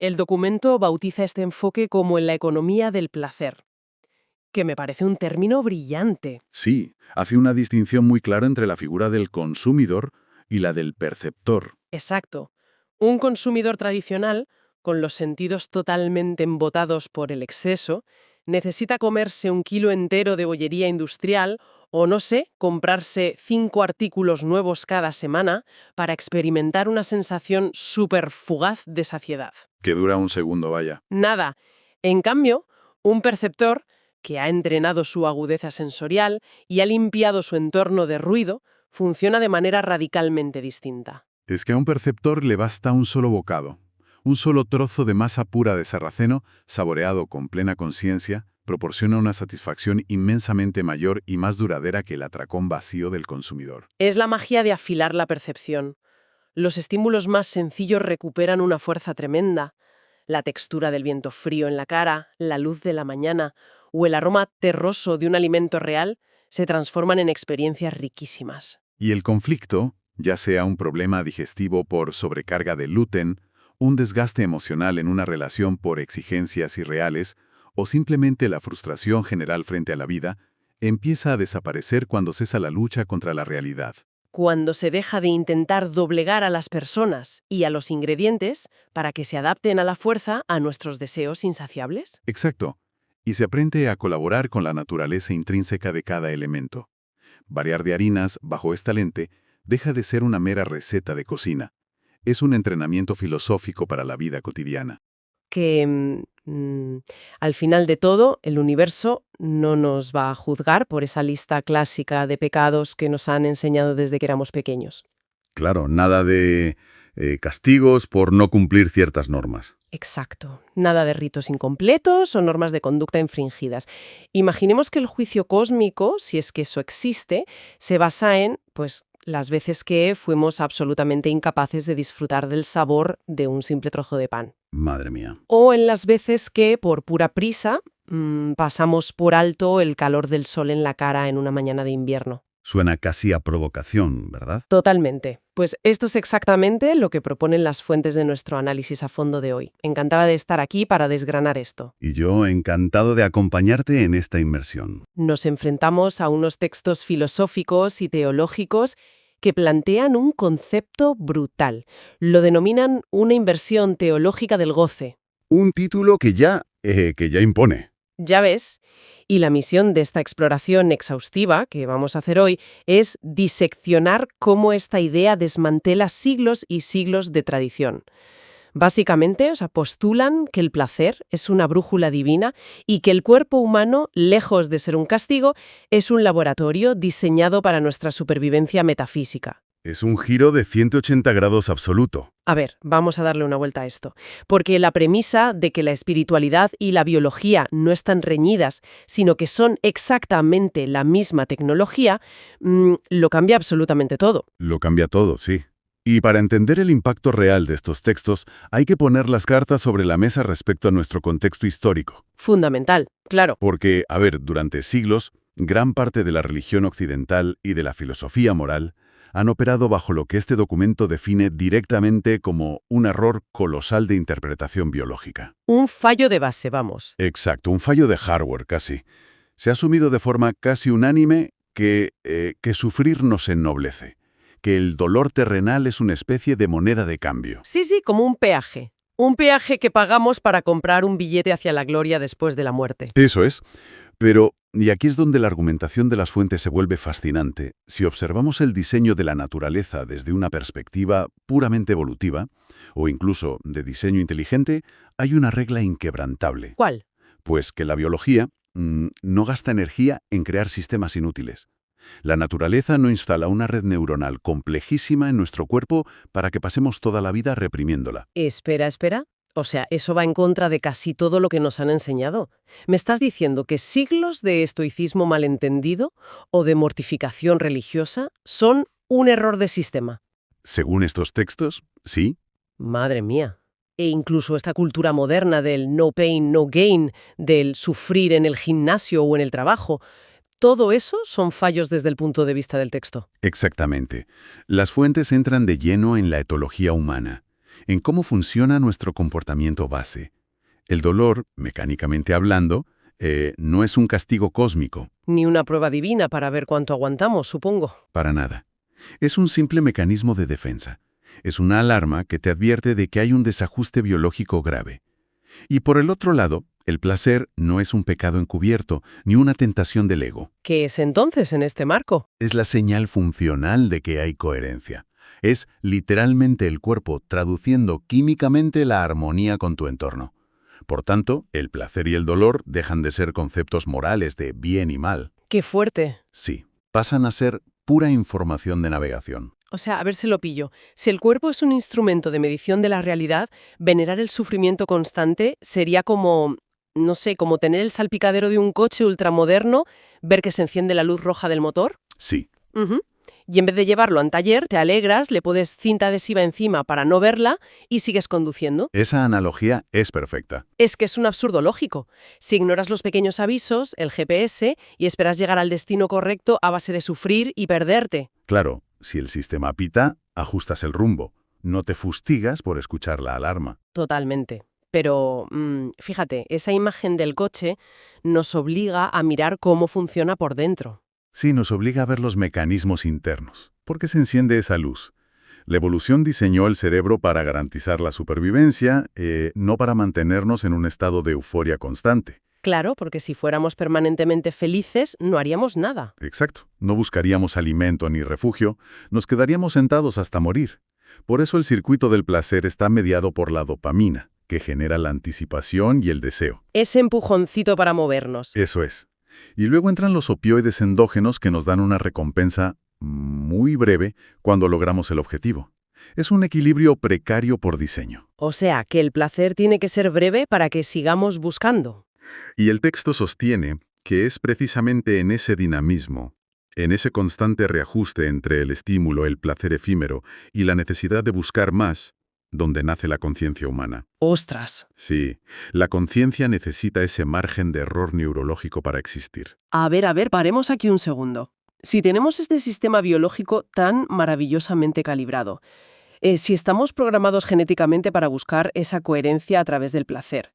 Speaker 2: El documento bautiza este enfoque como en la economía del placer, que me parece un término brillante.
Speaker 3: Sí, hace una distinción muy clara entre la figura del consumidor y la del perceptor.
Speaker 2: Exacto. Un consumidor tradicional, con los sentidos totalmente embotados por el exceso, necesita comerse 1 kilo entero de bollería industrial o, no sé, comprarse 5 artículos nuevos cada semana para experimentar una sensación súper fugaz de saciedad.
Speaker 3: Que dura un segundo, vaya.
Speaker 2: Nada. En cambio, un perceptor que ha entrenado su agudeza sensorial y ha limpiado su entorno de ruido, funciona de manera radicalmente distinta.
Speaker 1: Es que a un perceptor le basta un solo bocado. Un solo trozo de masa pura de sarraceno, saboreado con plena conciencia, proporciona una satisfacción inmensamente mayor y más duradera que el atracón vacío del consumidor.
Speaker 2: Es la magia de afilar la percepción. Los estímulos más sencillos recuperan una fuerza tremenda. La textura del viento frío en la cara, la luz de la mañana o el aroma terroso de un alimento real se transforman en experiencias riquísimas.
Speaker 1: Y el conflicto, ya sea un problema digestivo por sobrecarga de gluten, un desgaste emocional en una relación por exigencias irreales, o simplemente la frustración general frente a la vida, empieza a desaparecer cuando cesa la lucha contra la realidad.
Speaker 2: Cuando se deja de intentar doblegar a las personas y a los ingredientes para que se adapten a la fuerza a nuestros deseos insaciables.
Speaker 1: Exacto. Y se aprende a colaborar con la naturaleza intrínseca de cada elemento. Variar de harinas bajo esta lente deja de ser una mera receta de cocina. Es un entrenamiento filosófico para la vida cotidiana.
Speaker 2: Que al final de todo, el universo no nos va a juzgar por esa lista clásica de pecados que nos han enseñado desde que éramos pequeños.
Speaker 1: Claro, nada de castigos por no cumplir ciertas normas.
Speaker 2: Exacto. Nada de ritos incompletos o normas de conducta infringidas. Imaginemos que el juicio cósmico, si es que eso existe, se basa en, pues, las veces que fuimos absolutamente incapaces de disfrutar del sabor de un simple trozo de pan.
Speaker 1: Madre mía.
Speaker 2: O en las veces que, por pura prisa, pasamos por alto el calor del sol en la cara en una mañana de invierno.
Speaker 1: Suena casi a provocación, ¿verdad?
Speaker 2: Totalmente. Pues esto es exactamente lo que proponen las fuentes de nuestro análisis a fondo de hoy. Encantada de estar aquí para desgranar esto.
Speaker 1: Y yo encantado de acompañarte en esta inmersión.
Speaker 2: Nos enfrentamos a unos textos filosóficos y teológicos que plantean un concepto brutal. Lo denominan una inversión teológica del goce.
Speaker 1: Un título que ya impone.
Speaker 2: Ya ves, y la misión de esta exploración exhaustiva que vamos a hacer hoy es diseccionar cómo esta idea desmantela siglos y siglos de tradición. Básicamente, postulan que el placer es una brújula divina y que el cuerpo humano, lejos de ser un castigo, es un laboratorio diseñado para nuestra supervivencia metafísica.
Speaker 1: Es un giro de 180 grados absoluto.
Speaker 2: A ver, vamos a darle una vuelta a esto. Porque la premisa de que la espiritualidad y la biología no están reñidas, sino que son exactamente la misma tecnología, lo cambia absolutamente todo.
Speaker 1: Lo cambia todo, sí. Y para entender el impacto real de estos textos, hay que poner las cartas sobre la mesa respecto a nuestro contexto histórico.
Speaker 2: Fundamental, claro.
Speaker 1: Porque, durante siglos, gran parte de la religión occidental y de la filosofía moral han operado bajo lo que este documento define directamente como un error colosal de interpretación biológica.
Speaker 2: Un fallo de base, vamos.
Speaker 1: Exacto, un fallo de hardware casi. Se ha asumido de forma casi unánime que sufrir nos ennoblece, que el dolor terrenal es una especie de moneda de cambio.
Speaker 2: Sí, sí, como un peaje. Un peaje que pagamos para comprar un billete hacia la gloria después de la muerte.
Speaker 1: Eso es. Pero, y aquí es donde la argumentación de las fuentes se vuelve fascinante, si observamos el diseño de la naturaleza desde una perspectiva puramente evolutiva, o incluso de diseño inteligente, hay una regla inquebrantable.
Speaker 2: ¿Cuál?
Speaker 1: Pues que la biología no gasta energía en crear sistemas inútiles. La naturaleza no instala una red neuronal complejísima en nuestro cuerpo para que pasemos toda la vida reprimiéndola.
Speaker 2: Espera, espera. O sea, eso va en contra de casi todo lo que nos han enseñado. ¿Me estás diciendo que siglos de estoicismo malentendido o de mortificación religiosa son un error de sistema?
Speaker 1: Según estos textos, sí.
Speaker 2: Madre mía. E incluso esta cultura moderna del no pain, no gain, del sufrir en el gimnasio o en el trabajo, todo eso son fallos desde el punto de vista del texto.
Speaker 1: Exactamente. Las fuentes entran de lleno en la etología humana, en cómo funciona nuestro comportamiento base. El dolor, mecánicamente hablando, no es un castigo cósmico,
Speaker 2: Ni una prueba divina para ver cuánto aguantamos, supongo.
Speaker 1: para nada. Es un simple mecanismo de defensa. Es una alarma que te advierte de que hay un desajuste biológico grave. Y por el otro lado, el placer no es un pecado encubierto, ni una tentación del ego.
Speaker 2: ¿Qué es entonces en este marco?
Speaker 1: Es la señal funcional de que hay coherencia. Es literalmente el cuerpo traduciendo químicamente la armonía con tu entorno. Por tanto, el placer y el dolor dejan de ser conceptos morales de bien y mal.
Speaker 2: ¡Qué fuerte!
Speaker 1: Sí, pasan a ser pura información de navegación.
Speaker 2: O sea, a ver si lo pillo. Si el cuerpo es un instrumento de medición de la realidad, venerar el sufrimiento constante sería como, no sé, como tener el salpicadero de un coche ultramoderno, ver que se enciende la luz roja del motor.
Speaker 1: Sí,
Speaker 2: Ujú. Y en vez de llevarlo a taller, te alegras, le pones cinta adhesiva encima para no verla y sigues conduciendo.
Speaker 1: esa analogía es perfecta.
Speaker 2: Es que es un absurdo lógico. Si ignoras los pequeños avisos, el GPS, y esperas llegar al destino correcto a base de sufrir y perderte.
Speaker 1: Claro, si el sistema pita, ajustas el rumbo. No te fustigas por escuchar la alarma.
Speaker 2: Totalmente. Pero, fíjate, esa imagen del coche nos obliga a mirar cómo funciona por dentro.
Speaker 1: Sí, nos obliga a ver los mecanismos internos. ¿Por qué se enciende esa luz? La evolución diseñó el cerebro para garantizar la supervivencia, no para mantenernos en un estado de euforia constante.
Speaker 2: Claro, porque si fuéramos permanentemente felices, no haríamos nada.
Speaker 1: Exacto. No buscaríamos alimento ni refugio, nos quedaríamos sentados hasta morir. Por eso el circuito del placer está mediado por la dopamina, que genera la anticipación y el deseo.
Speaker 2: Ese empujoncito para movernos.
Speaker 1: Eso es. Y luego entran los opioides endógenos que nos dan una recompensa muy breve cuando logramos el objetivo. Es un equilibrio precario por diseño.
Speaker 2: O sea, que el placer tiene que ser breve para que sigamos buscando.
Speaker 3: Y el texto sostiene que es precisamente en ese dinamismo, en ese constante reajuste entre el estímulo, el placer efímero y la necesidad de buscar más, donde nace la conciencia humana.
Speaker 2: ¡Ostras!
Speaker 3: Sí, la conciencia necesita ese margen de error neurológico para existir.
Speaker 2: A ver, paremos aquí un segundo. Si tenemos este sistema biológico tan maravillosamente calibrado, si estamos programados genéticamente para buscar esa coherencia a través del placer,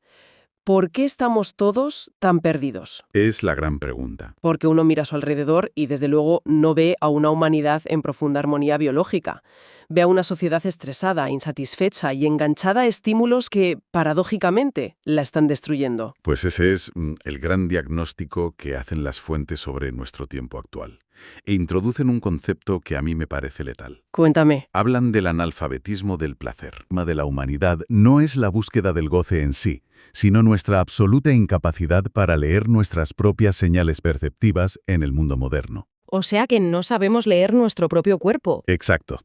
Speaker 2: ¿por qué estamos todos tan perdidos?
Speaker 3: Es la gran pregunta.
Speaker 2: Porque uno mira a su alrededor y desde luego no ve a una humanidad en profunda armonía biológica. Ve a una sociedad estresada, insatisfecha y enganchada a estímulos que, paradójicamente, la están destruyendo.
Speaker 3: Pues ese es el gran diagnóstico que hacen las fuentes sobre nuestro tiempo actual. E introducen un concepto que a mí me parece letal.
Speaker 2: Cuéntame.
Speaker 3: Hablan del analfabetismo del placer.
Speaker 1: El tema de la humanidad no es la búsqueda del goce en sí, sino nuestra absoluta incapacidad para leer nuestras propias señales perceptivas en el mundo moderno.
Speaker 4: O sea que no sabemos leer nuestro propio cuerpo.
Speaker 1: Exacto.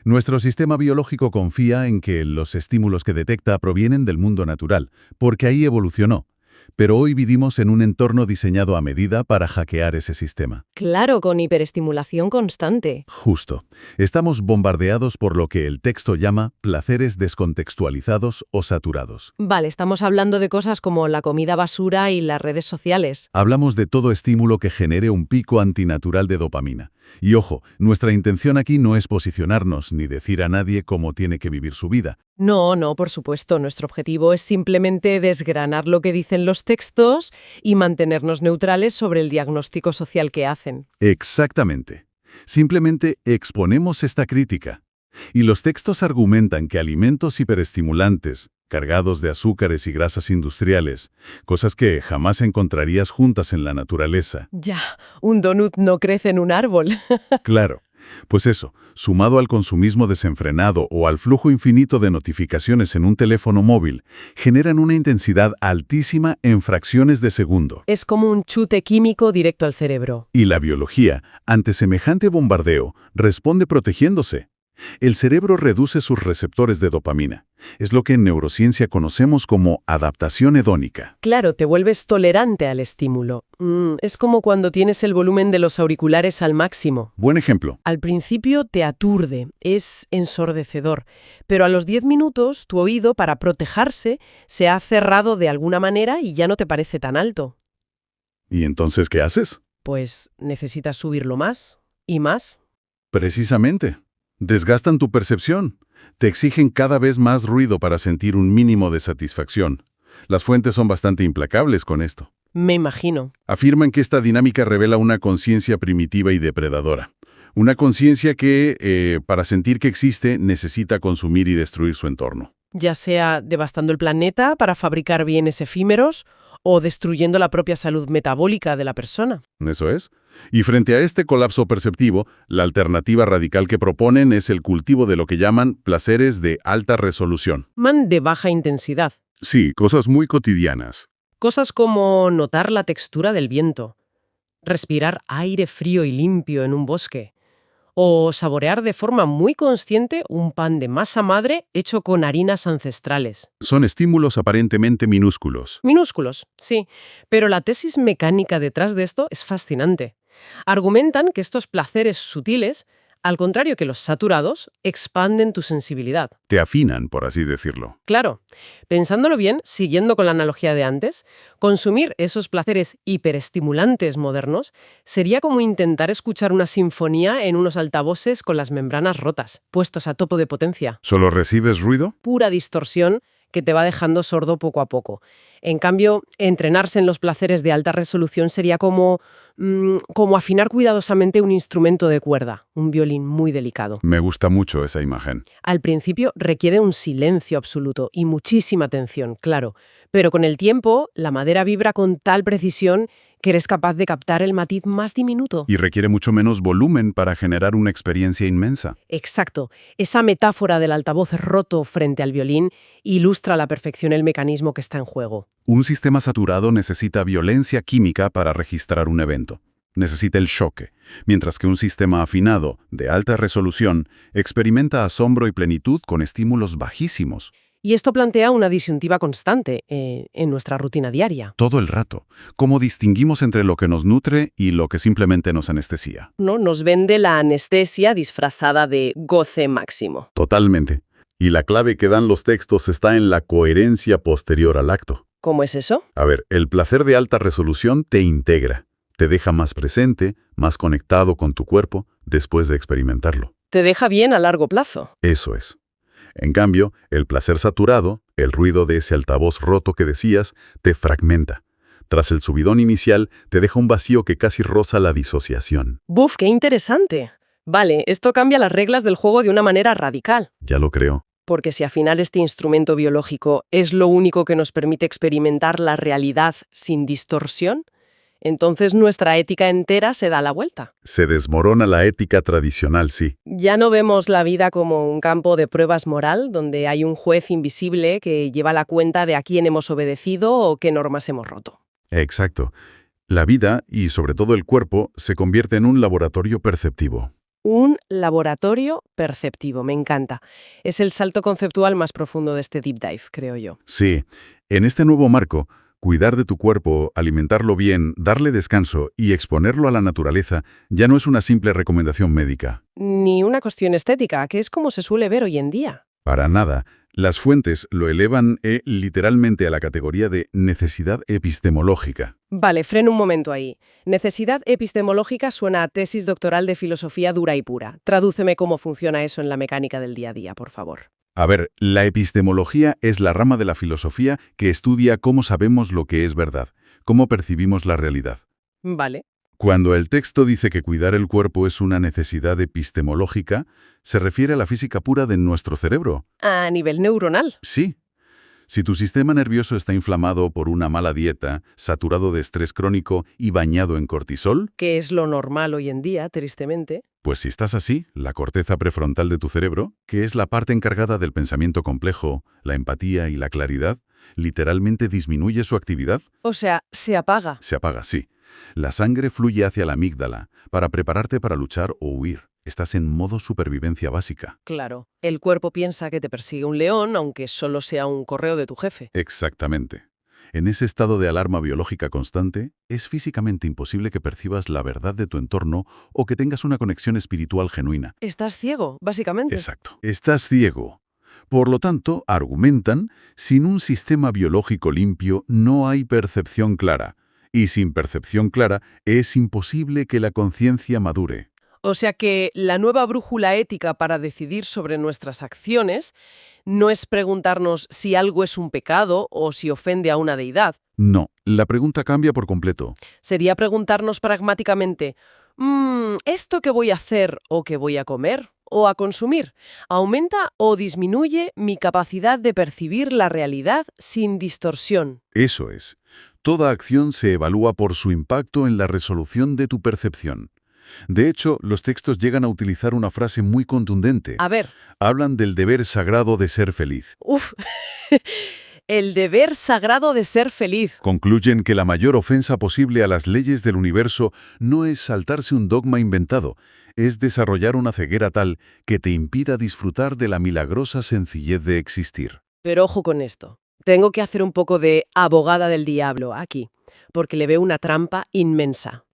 Speaker 1: Nuestro sistema biológico confía en que los estímulos que detecta provienen del mundo natural, porque ahí evolucionó. Pero hoy vivimos en un entorno diseñado a medida para hackear ese sistema.
Speaker 4: Claro, con hiperestimulación constante.
Speaker 1: Justo. Estamos bombardeados por lo que el texto llama placeres descontextualizados o saturados.
Speaker 4: Vale, estamos hablando de cosas como la comida basura y las redes sociales.
Speaker 1: Hablamos de todo estímulo que genere un pico antinatural de dopamina,
Speaker 3: Y ojo, nuestra intención aquí no es posicionarnos ni decir a nadie cómo tiene que vivir su vida.
Speaker 4: No, no, por supuesto. Nuestro objetivo es simplemente desgranar lo que dicen los textos y mantenernos neutrales sobre el diagnóstico social que hacen.
Speaker 3: Exactamente. Simplemente exponemos esta crítica. Y los textos argumentan que alimentos hiperestimulantes, cargados de azúcares y grasas industriales, cosas que jamás encontrarías juntas en la naturaleza.
Speaker 4: Ya, un donut no crece en un árbol.
Speaker 3: Claro. Pues eso, sumado al consumismo desenfrenado o al flujo infinito de notificaciones en un teléfono móvil, generan una intensidad altísima en fracciones de segundo.
Speaker 4: Es como un chute químico directo al cerebro.
Speaker 3: Y la biología, ante semejante bombardeo, responde protegiéndose. El cerebro reduce sus receptores de dopamina. Es lo que en neurociencia conocemos como adaptación hedónica.
Speaker 4: Claro, te vuelves tolerante al estímulo. Es como cuando tienes el volumen de los auriculares al máximo.
Speaker 3: Buen ejemplo.
Speaker 4: Al principio te aturde, es ensordecedor, pero a los 10 minutos tu oído, para protegerse, se ha cerrado de alguna manera y ya no te parece tan alto.
Speaker 3: ¿Y entonces qué haces?
Speaker 4: Pues necesitas subirlo más y más.
Speaker 3: Precisamente. Desgastan tu percepción. Te exigen cada vez más ruido para sentir un mínimo de satisfacción. Las fuentes son bastante implacables con esto.
Speaker 4: Me imagino.
Speaker 3: Afirman que esta dinámica revela una conciencia primitiva y depredadora. Una conciencia que, para sentir que existe, necesita consumir y destruir su entorno.
Speaker 4: Ya sea devastando el planeta para fabricar bienes efímeros o destruyendo la propia salud metabólica de la persona.
Speaker 3: ¿Eso es? Y frente a este colapso perceptivo, la alternativa radical que proponen es el cultivo de lo que llaman placeres de alta resolución.
Speaker 4: De baja intensidad.
Speaker 3: Sí, cosas muy cotidianas.
Speaker 4: Cosas como notar la textura del viento, respirar aire frío y limpio en un bosque, o saborear de forma muy consciente un pan de masa madre hecho con harinas ancestrales.
Speaker 3: Son estímulos aparentemente minúsculos.
Speaker 4: Minúsculos, sí, pero la tesis mecánica detrás de esto es fascinante. Argumentan que estos placeres sutiles, al contrario que los saturados, expanden tu sensibilidad.
Speaker 3: Te afinan, por así decirlo.
Speaker 4: Claro, pensándolo bien, siguiendo con la analogía de antes, consumir esos placeres hiperestimulantes modernos sería como intentar escuchar una sinfonía en unos altavoces con las membranas rotas, puestos a tope de potencia.
Speaker 3: ¿Solo recibes ruido?
Speaker 4: Pura distorsión que te va dejando sordo poco a poco. En cambio, entrenarse en los placeres de alta resolución sería como afinar cuidadosamente un instrumento de cuerda, un violín muy delicado.
Speaker 3: Me gusta mucho esa imagen.
Speaker 4: Al principio requiere un silencio absoluto y muchísima atención, claro, pero con el tiempo la madera vibra con tal precisión que eres capaz de captar el matiz más diminuto.
Speaker 3: Y requiere mucho menos volumen para generar una experiencia inmensa.
Speaker 4: Exacto. Esa metáfora del altavoz roto frente al violín ilustra a la perfección el mecanismo que está en juego.
Speaker 3: Un sistema saturado necesita violencia química para registrar un evento. Necesita el choque, mientras que un sistema afinado, de alta resolución, experimenta asombro y plenitud con estímulos bajísimos.
Speaker 4: Y esto plantea una disyuntiva constante en nuestra rutina diaria.
Speaker 3: Todo el rato. ¿Cómo distinguimos entre lo que nos nutre y lo que simplemente nos anestesia?
Speaker 2: ¿No? Nos vende la anestesia disfrazada de goce máximo.
Speaker 3: Totalmente. Y la clave que dan los textos está en la coherencia posterior al acto.
Speaker 2: ¿Cómo es eso?
Speaker 3: A ver, el placer de alta resolución te integra, te deja más presente, más conectado con tu cuerpo después de experimentarlo.
Speaker 2: Te deja bien a largo plazo.
Speaker 3: Eso es. En cambio, el placer saturado, el ruido de ese altavoz roto que decías, te fragmenta. Tras el subidón inicial, te deja un vacío que casi roza la disociación.
Speaker 2: ¡Buf, qué interesante! Vale, esto cambia las reglas del juego de una manera radical.
Speaker 3: Ya lo creo.
Speaker 2: Porque si afinar este instrumento biológico es lo único que nos permite experimentar la realidad sin distorsión, entonces nuestra ética entera se da la vuelta.
Speaker 3: Se desmorona la ética tradicional, sí.
Speaker 2: Ya no vemos la vida como un campo de pruebas moral, donde hay un juez invisible que lleva la cuenta de a quién hemos obedecido o qué normas hemos roto.
Speaker 3: Exacto. La vida, y sobre todo el cuerpo, se convierte en un laboratorio perceptivo.
Speaker 2: Un laboratorio perceptivo, me encanta. Es el salto conceptual más profundo de este deep dive, creo yo.
Speaker 3: Sí. En este nuevo marco, cuidar de tu cuerpo, alimentarlo bien, darle descanso y exponerlo a la naturaleza ya no es una simple recomendación médica.
Speaker 2: Ni una cuestión estética, que es como se suele ver hoy en día.
Speaker 3: Para nada. Las fuentes lo elevan literalmente a la categoría de necesidad epistemológica.
Speaker 2: Vale, freno un momento ahí. Necesidad epistemológica suena a tesis doctoral de filosofía dura y pura. Tradúceme cómo funciona eso en la mecánica del día a día, por favor.
Speaker 3: A ver, la epistemología es la rama de la filosofía que estudia cómo sabemos lo que es verdad, cómo percibimos la realidad.
Speaker 2: Vale.
Speaker 3: Cuando el texto dice que cuidar el cuerpo es una necesidad epistemológica, se refiere a la física pura de nuestro cerebro.
Speaker 2: A nivel neuronal.
Speaker 3: Sí. Si tu sistema nervioso está inflamado por una mala dieta, saturado de estrés crónico y bañado en cortisol,
Speaker 2: Que es lo normal hoy en día, tristemente.
Speaker 3: pues si estás así, la corteza prefrontal de tu cerebro, que es la parte encargada del pensamiento complejo, la empatía y la claridad, literalmente disminuye su actividad.
Speaker 2: O sea, se apaga.
Speaker 3: Se apaga, sí. La sangre fluye hacia la amígdala para prepararte para luchar o huir. Estás en modo supervivencia básica.
Speaker 2: Claro. El cuerpo piensa que te persigue un león, aunque solo sea un correo de tu jefe.
Speaker 3: Exactamente. En ese estado de alarma biológica constante, es físicamente imposible que percibas la verdad de tu entorno o que tengas una conexión espiritual genuina.
Speaker 2: Estás ciego, básicamente.
Speaker 3: Exacto. Estás ciego. Por lo tanto, argumentan, sin un sistema biológico limpio no hay percepción clara. Y sin percepción clara es imposible que la conciencia madure.
Speaker 2: O sea que la nueva brújula ética para decidir sobre nuestras acciones no es preguntarnos si algo es un pecado o si ofende a una deidad.
Speaker 3: No, la pregunta cambia por completo.
Speaker 2: Sería preguntarnos pragmáticamente, ¿esto que voy a hacer o que voy a comer o a consumir aumenta o disminuye mi capacidad de percibir la realidad sin distorsión?
Speaker 3: Eso es. Toda acción se evalúa por su impacto en la resolución de tu percepción. De hecho, los textos llegan a utilizar una frase muy contundente.
Speaker 2: A ver,
Speaker 3: Hablan del deber sagrado de ser feliz.
Speaker 2: el deber sagrado de ser feliz.
Speaker 3: Concluyen que la mayor ofensa posible a las leyes del universo no es saltarse un dogma inventado, es desarrollar una ceguera tal que te impida disfrutar de la milagrosa sencillez de existir.
Speaker 2: Pero ojo con esto. Tengo que hacer un poco de abogada del diablo aquí, porque le veo una trampa inmensa.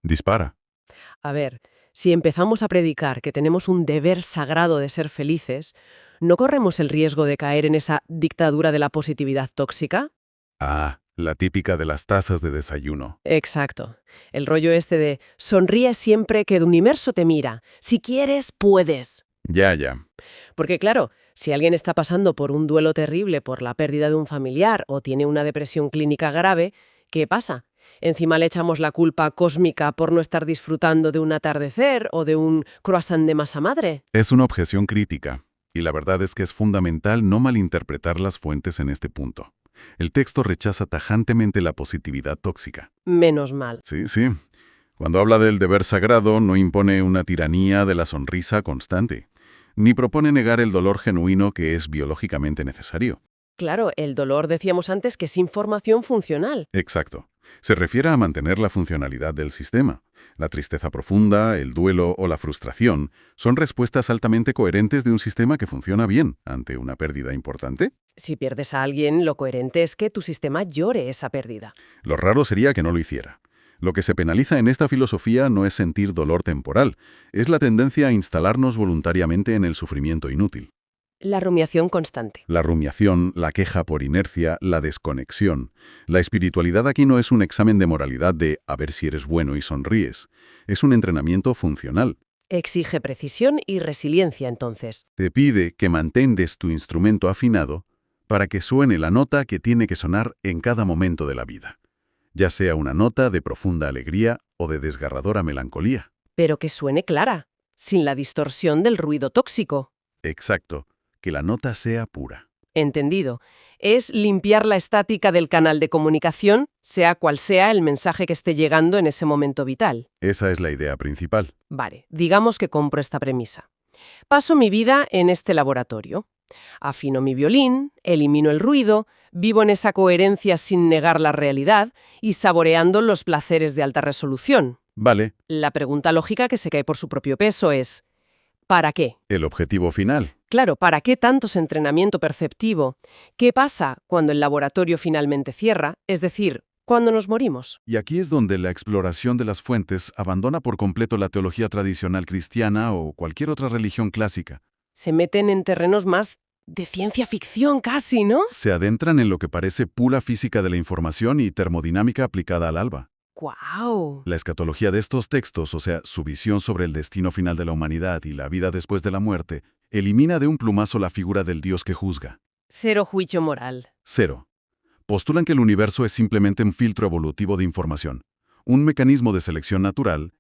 Speaker 3: Dispara.
Speaker 2: A ver, si empezamos a predicar que tenemos un deber sagrado de ser felices, ¿no corremos el riesgo de caer en esa dictadura de la positividad tóxica?
Speaker 3: Ah, la típica de las tazas de desayuno.
Speaker 2: Exacto. El rollo este de sonríe siempre que el universo te mira. Si quieres, puedes.
Speaker 3: Ya.
Speaker 2: Porque claro, si alguien está pasando por un duelo terrible por la pérdida de un familiar o tiene una depresión clínica grave, ¿qué pasa? Encima le echamos la culpa cósmica por no estar disfrutando de un atardecer o de un croissant de masa madre.
Speaker 3: Es una objeción crítica, y la verdad es que es fundamental no malinterpretar las fuentes en este punto. El texto rechaza tajantemente la positividad tóxica.
Speaker 2: Menos mal.
Speaker 3: Sí. Cuando habla del deber sagrado, no impone una tiranía de la sonrisa constante, ni propone negar el dolor genuino que es biológicamente necesario.
Speaker 2: Claro, el dolor decíamos antes que es información funcional.
Speaker 3: Exacto. Se refiere a mantener la funcionalidad del sistema. La tristeza profunda, el duelo o la frustración son respuestas altamente coherentes de un sistema que funciona bien ante una pérdida importante.
Speaker 2: Si pierdes a alguien, lo coherente es que tu sistema llore esa pérdida.
Speaker 3: Lo raro sería que no lo hiciera. Lo que se penaliza en esta filosofía no es sentir dolor temporal, es la tendencia a instalarnos voluntariamente en el sufrimiento inútil.
Speaker 2: La rumiación constante.
Speaker 3: La rumiación, la queja por inercia, la desconexión. La espiritualidad aquí no es un examen de moralidad de a ver si eres bueno y sonríes. Es un entrenamiento funcional.
Speaker 2: Exige precisión y resiliencia, entonces.
Speaker 3: Te pide que mantengas tu instrumento afinado para que suene la nota que tiene que sonar en cada momento de la vida, ya sea una nota de profunda alegría o de desgarradora melancolía.
Speaker 2: Pero que suene clara, sin la distorsión del ruido tóxico.
Speaker 3: Exacto, que la nota sea pura.
Speaker 2: Entendido. Es limpiar la estática del canal de comunicación, sea cual sea el mensaje que esté llegando en ese momento vital.
Speaker 3: Esa es la idea principal.
Speaker 2: Vale, digamos que compro esta premisa. Paso mi vida en este laboratorio. Afino mi violín, elimino el ruido, vivo en esa coherencia sin negar la realidad y saboreando los placeres de alta resolución.
Speaker 3: Vale,
Speaker 2: La pregunta lógica que se cae por su propio peso es ¿para qué?
Speaker 3: el objetivo final.
Speaker 2: Claro, ¿para qué tantos entrenamiento perceptivo? ¿Qué pasa cuando el laboratorio finalmente cierra? Es decir, cuando nos morimos.
Speaker 3: Y aquí es donde la exploración de las fuentes abandona por completo la teología tradicional cristiana o cualquier otra religión clásica.
Speaker 2: Se meten en terrenos más de ciencia ficción casi, ¿no?
Speaker 3: Se adentran en lo que parece pura física de la información y termodinámica aplicada al alba.
Speaker 2: ¡Guau!
Speaker 3: La escatología de estos textos, o sea, su visión sobre el destino final de la humanidad y la vida después de la muerte, elimina de un plumazo la figura del Dios que juzga.
Speaker 2: Cero juicio moral.
Speaker 3: Cero. Postulan que el universo es simplemente un filtro evolutivo de información, un mecanismo de selección natural,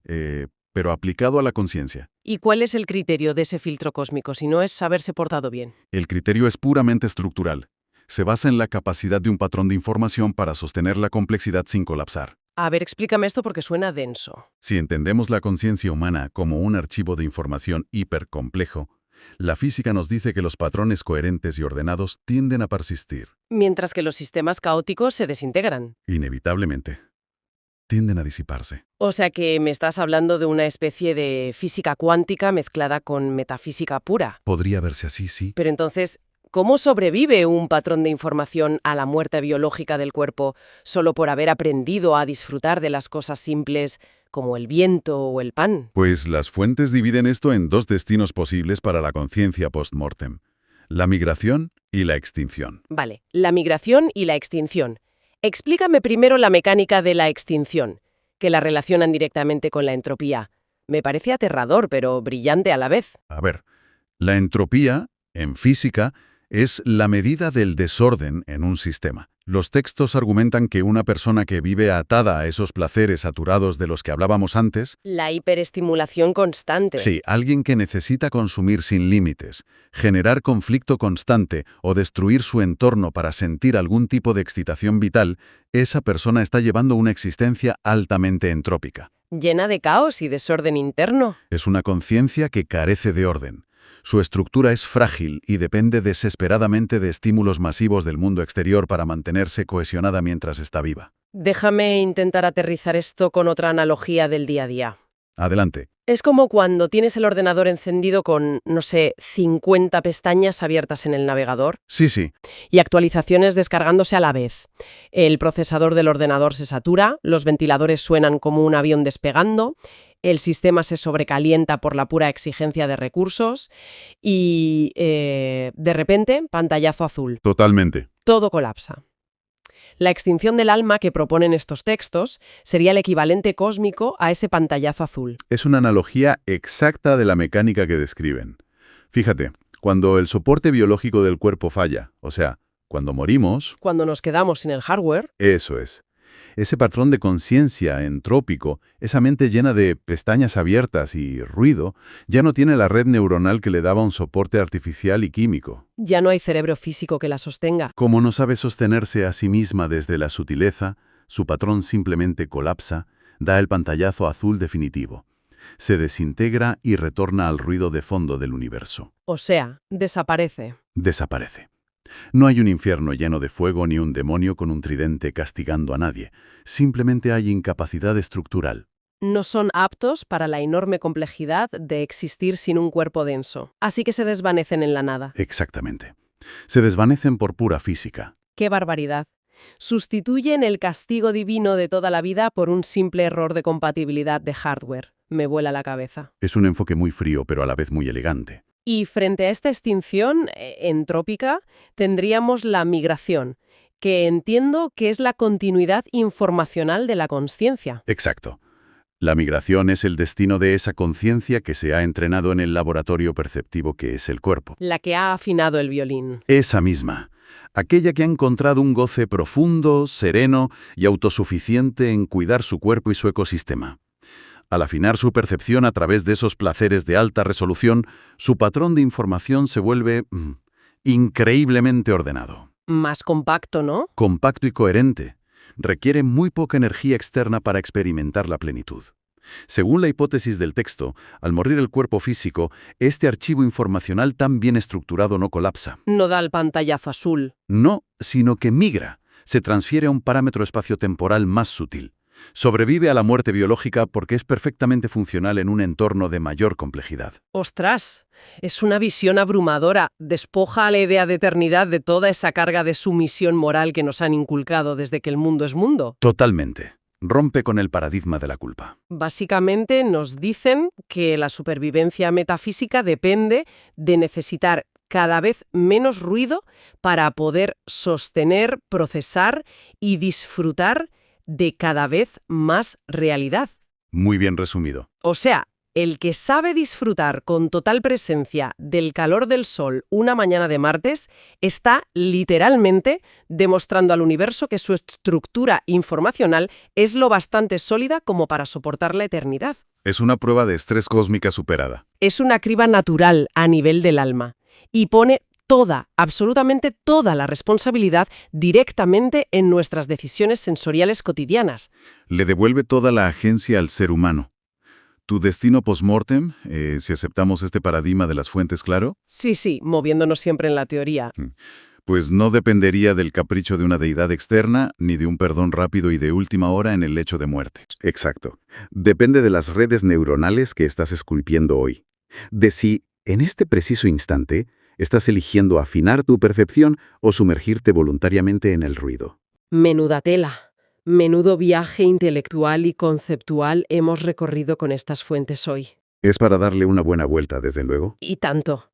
Speaker 3: pero aplicado a la conciencia.
Speaker 2: ¿Y cuál es el criterio de ese filtro cósmico si no es haberse portado bien?
Speaker 3: El criterio es puramente estructural. Se basa en la capacidad de un patrón de información para sostener la complejidad sin colapsar.
Speaker 2: A ver, explícame esto porque suena denso.
Speaker 3: Si entendemos la conciencia humana como un archivo de información hipercomplejo, la física nos dice que los patrones coherentes y ordenados tienden a persistir,
Speaker 2: Mientras que los sistemas caóticos se desintegran.
Speaker 3: inevitablemente. Tienden a disiparse.
Speaker 2: O sea que me estás hablando de una especie de física cuántica mezclada con metafísica pura.
Speaker 3: Podría verse así, sí.
Speaker 2: Pero entonces, ¿cómo sobrevive un patrón de información a la muerte biológica del cuerpo solo por haber aprendido a disfrutar de las cosas simples como el viento o el pan?
Speaker 3: Pues las fuentes dividen esto en dos destinos posibles para la conciencia post-mortem: la migración y la extinción.
Speaker 2: Vale, la migración y la extinción. Explícame primero la mecánica de la extinción, que la relacionan directamente con la entropía. Me parece aterrador, pero brillante a la vez.
Speaker 3: A ver, la entropía, en física, es la medida del desorden en un sistema. Los textos argumentan que una persona que vive atada a esos placeres saturados de los que hablábamos antes,
Speaker 2: La hiperestimulación constante.
Speaker 3: sí, alguien que necesita consumir sin límites, generar conflicto constante o destruir su entorno para sentir algún tipo de excitación vital, esa persona está llevando una existencia altamente entrópica.
Speaker 2: Llena de caos y desorden interno.
Speaker 3: Es una conciencia que carece de orden. Su estructura es frágil y depende desesperadamente de estímulos masivos del mundo exterior para mantenerse cohesionada mientras está viva.
Speaker 2: Déjame intentar aterrizar esto con otra analogía del día a día.
Speaker 3: Adelante.
Speaker 2: Es como cuando tienes el ordenador encendido con, no sé, 50 pestañas abiertas en el navegador
Speaker 3: Sí.
Speaker 2: y actualizaciones descargándose a la vez. El procesador del ordenador se satura, los ventiladores suenan como un avión despegando, el sistema se sobrecalienta por la pura exigencia de recursos y, de repente, pantallazo azul.
Speaker 3: Totalmente.
Speaker 2: Todo colapsa. La extinción del alma que proponen estos textos sería el equivalente cósmico a ese pantallazo azul.
Speaker 3: Es una analogía exacta de la mecánica que describen. Fíjate, cuando el soporte biológico del cuerpo falla, o sea, cuando morimos,
Speaker 2: Cuando nos quedamos sin el hardware,
Speaker 3: eso es. Ese patrón de conciencia entrópico, esa mente llena de pestañas abiertas y ruido, ya no tiene la red neuronal que le daba un soporte artificial y químico.
Speaker 2: ya no hay cerebro físico que la sostenga.
Speaker 3: Como no sabe sostenerse a sí misma desde la sutileza, su patrón simplemente colapsa, da el pantallazo azul definitivo. Se desintegra y retorna al ruido de fondo del universo.
Speaker 2: O sea, desaparece.
Speaker 3: Desaparece. No hay un infierno lleno de fuego ni un demonio con un tridente castigando a nadie. Simplemente hay incapacidad estructural.
Speaker 2: No son aptos para la enorme complejidad de existir sin un cuerpo denso. Así que se desvanecen en la nada.
Speaker 3: Exactamente. Se desvanecen por pura física.
Speaker 2: ¡Qué barbaridad! Sustituyen el castigo divino de toda la vida por un simple error de compatibilidad de hardware. Me vuela la cabeza.
Speaker 3: Es un enfoque muy frío, pero a la vez muy elegante.
Speaker 2: Y frente a esta extinción entrópica, tendríamos la migración, que entiendo que es la continuidad informacional de la consciencia.
Speaker 3: Exacto. La migración es el destino de esa conciencia que se ha entrenado en el laboratorio perceptivo que es el cuerpo.
Speaker 2: La que ha afinado el violín.
Speaker 3: Esa misma. Aquella que ha encontrado un goce profundo, sereno y autosuficiente en cuidar su cuerpo y su ecosistema. Al afinar su percepción a través de esos placeres de alta resolución, su patrón de información se vuelve increíblemente ordenado.
Speaker 2: Más compacto, ¿no?
Speaker 3: Compacto y coherente. Requiere muy poca energía externa para experimentar la plenitud. Según la hipótesis del texto, al morir el cuerpo físico, este archivo informacional tan bien estructurado no colapsa.
Speaker 2: No da el pantallazo azul.
Speaker 3: No, sino que migra, se transfiere a un parámetro espaciotemporal más sutil. Sobrevive a la muerte biológica porque es perfectamente funcional en un entorno de mayor complejidad.
Speaker 2: ¡Ostras! Es una visión abrumadora. Despoja a la idea de eternidad de toda esa carga de sumisión moral que nos han inculcado desde que el mundo es mundo.
Speaker 3: Totalmente. Rompe con el paradigma de la culpa.
Speaker 2: Básicamente nos dicen que la supervivencia metafísica depende de necesitar cada vez menos ruido para poder sostener, procesar y disfrutar de cada vez más realidad.
Speaker 1: Muy bien resumido.
Speaker 2: O sea, el que sabe disfrutar con total presencia del calor del sol una mañana de martes está literalmente demostrando al universo que su estructura informacional es lo bastante sólida como para soportar la eternidad.
Speaker 1: Es una prueba de estrés cósmica superada.
Speaker 2: Es una criba natural a nivel del alma y pone toda, absolutamente toda la responsabilidad directamente en nuestras decisiones sensoriales cotidianas.
Speaker 1: Le devuelve toda la agencia al ser humano. ¿Tu destino post-mortem, si aceptamos este paradigma de las fuentes, claro?
Speaker 2: Sí, moviéndonos siempre en la teoría.
Speaker 1: Pues no dependería del capricho de una deidad externa, ni de un perdón rápido y de última hora en el lecho de muerte.
Speaker 3: Exacto. Depende de las redes neuronales que estás esculpiendo hoy. De si, en este preciso instante, estás eligiendo afinar tu percepción o sumergirte voluntariamente en el ruido.
Speaker 2: Menuda tela. Menudo viaje intelectual y conceptual hemos recorrido con estas fuentes hoy.
Speaker 3: Es para darle una buena vuelta, desde luego.
Speaker 2: Y tanto.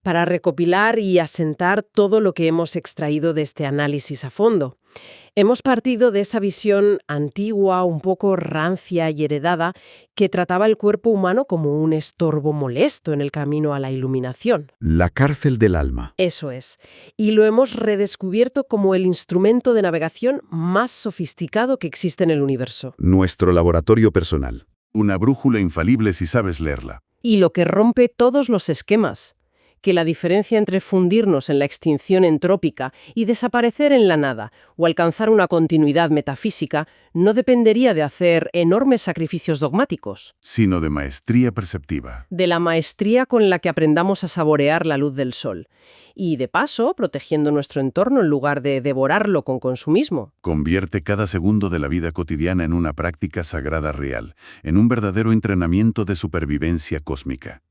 Speaker 2: Para recopilar y asentar todo lo que hemos extraído de este análisis a fondo. Hemos partido de esa visión antigua, un poco rancia y heredada, que trataba el cuerpo humano como un estorbo molesto en el camino a la iluminación.
Speaker 3: La cárcel del alma.
Speaker 2: Eso es. Y lo hemos redescubierto como el instrumento de navegación más sofisticado que existe en el universo.
Speaker 3: Nuestro laboratorio personal.
Speaker 1: Una brújula infalible si sabes leerla.
Speaker 2: Y lo que rompe todos los esquemas. Que la diferencia entre fundirnos en la extinción entrópica y desaparecer en la nada o alcanzar una continuidad metafísica no dependería de hacer enormes sacrificios dogmáticos,
Speaker 1: Sino de maestría perceptiva.
Speaker 2: de la maestría con la que aprendamos a saborear la luz del sol y, de paso, protegiendo nuestro entorno en lugar de devorarlo con consumismo.
Speaker 1: Convierte cada segundo de la vida cotidiana en una práctica sagrada real, en un verdadero entrenamiento de supervivencia cósmica.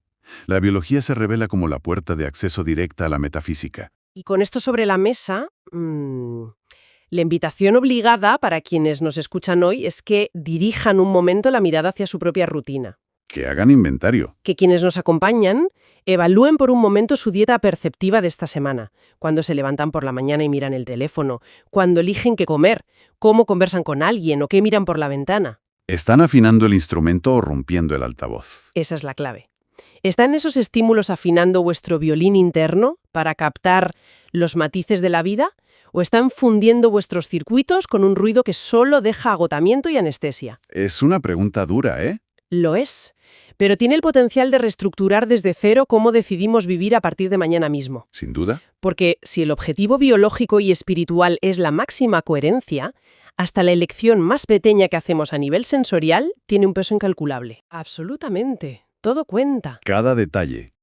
Speaker 1: La biología se revela como la puerta de acceso directa a la metafísica.
Speaker 2: Y con esto sobre la mesa, la invitación obligada para quienes nos escuchan hoy es que dirijan un momento la mirada hacia su propia rutina.
Speaker 1: Que hagan inventario.
Speaker 2: Que quienes nos acompañan evalúen por un momento su dieta perceptiva de esta semana, cuando se levantan por la mañana y miran el teléfono, cuando eligen qué comer, cómo conversan con alguien o qué miran por la ventana.
Speaker 1: ¿Están afinando el instrumento o rompiendo el altavoz?
Speaker 2: Esa es la clave. ¿Están esos estímulos afinando vuestro violín interno para captar los matices de la vida? ¿O están fundiendo vuestros circuitos con un ruido que solo deja agotamiento y anestesia?
Speaker 1: Es una pregunta dura, ¿eh?
Speaker 2: Lo es, pero tiene el potencial de reestructurar desde cero cómo decidimos vivir a partir de mañana mismo.
Speaker 1: Sin duda.
Speaker 2: Porque si el objetivo biológico y espiritual es la máxima coherencia, hasta la elección más pequeña que hacemos a nivel sensorial tiene un peso incalculable. Absolutamente. Todo cuenta.
Speaker 1: Cada detalle.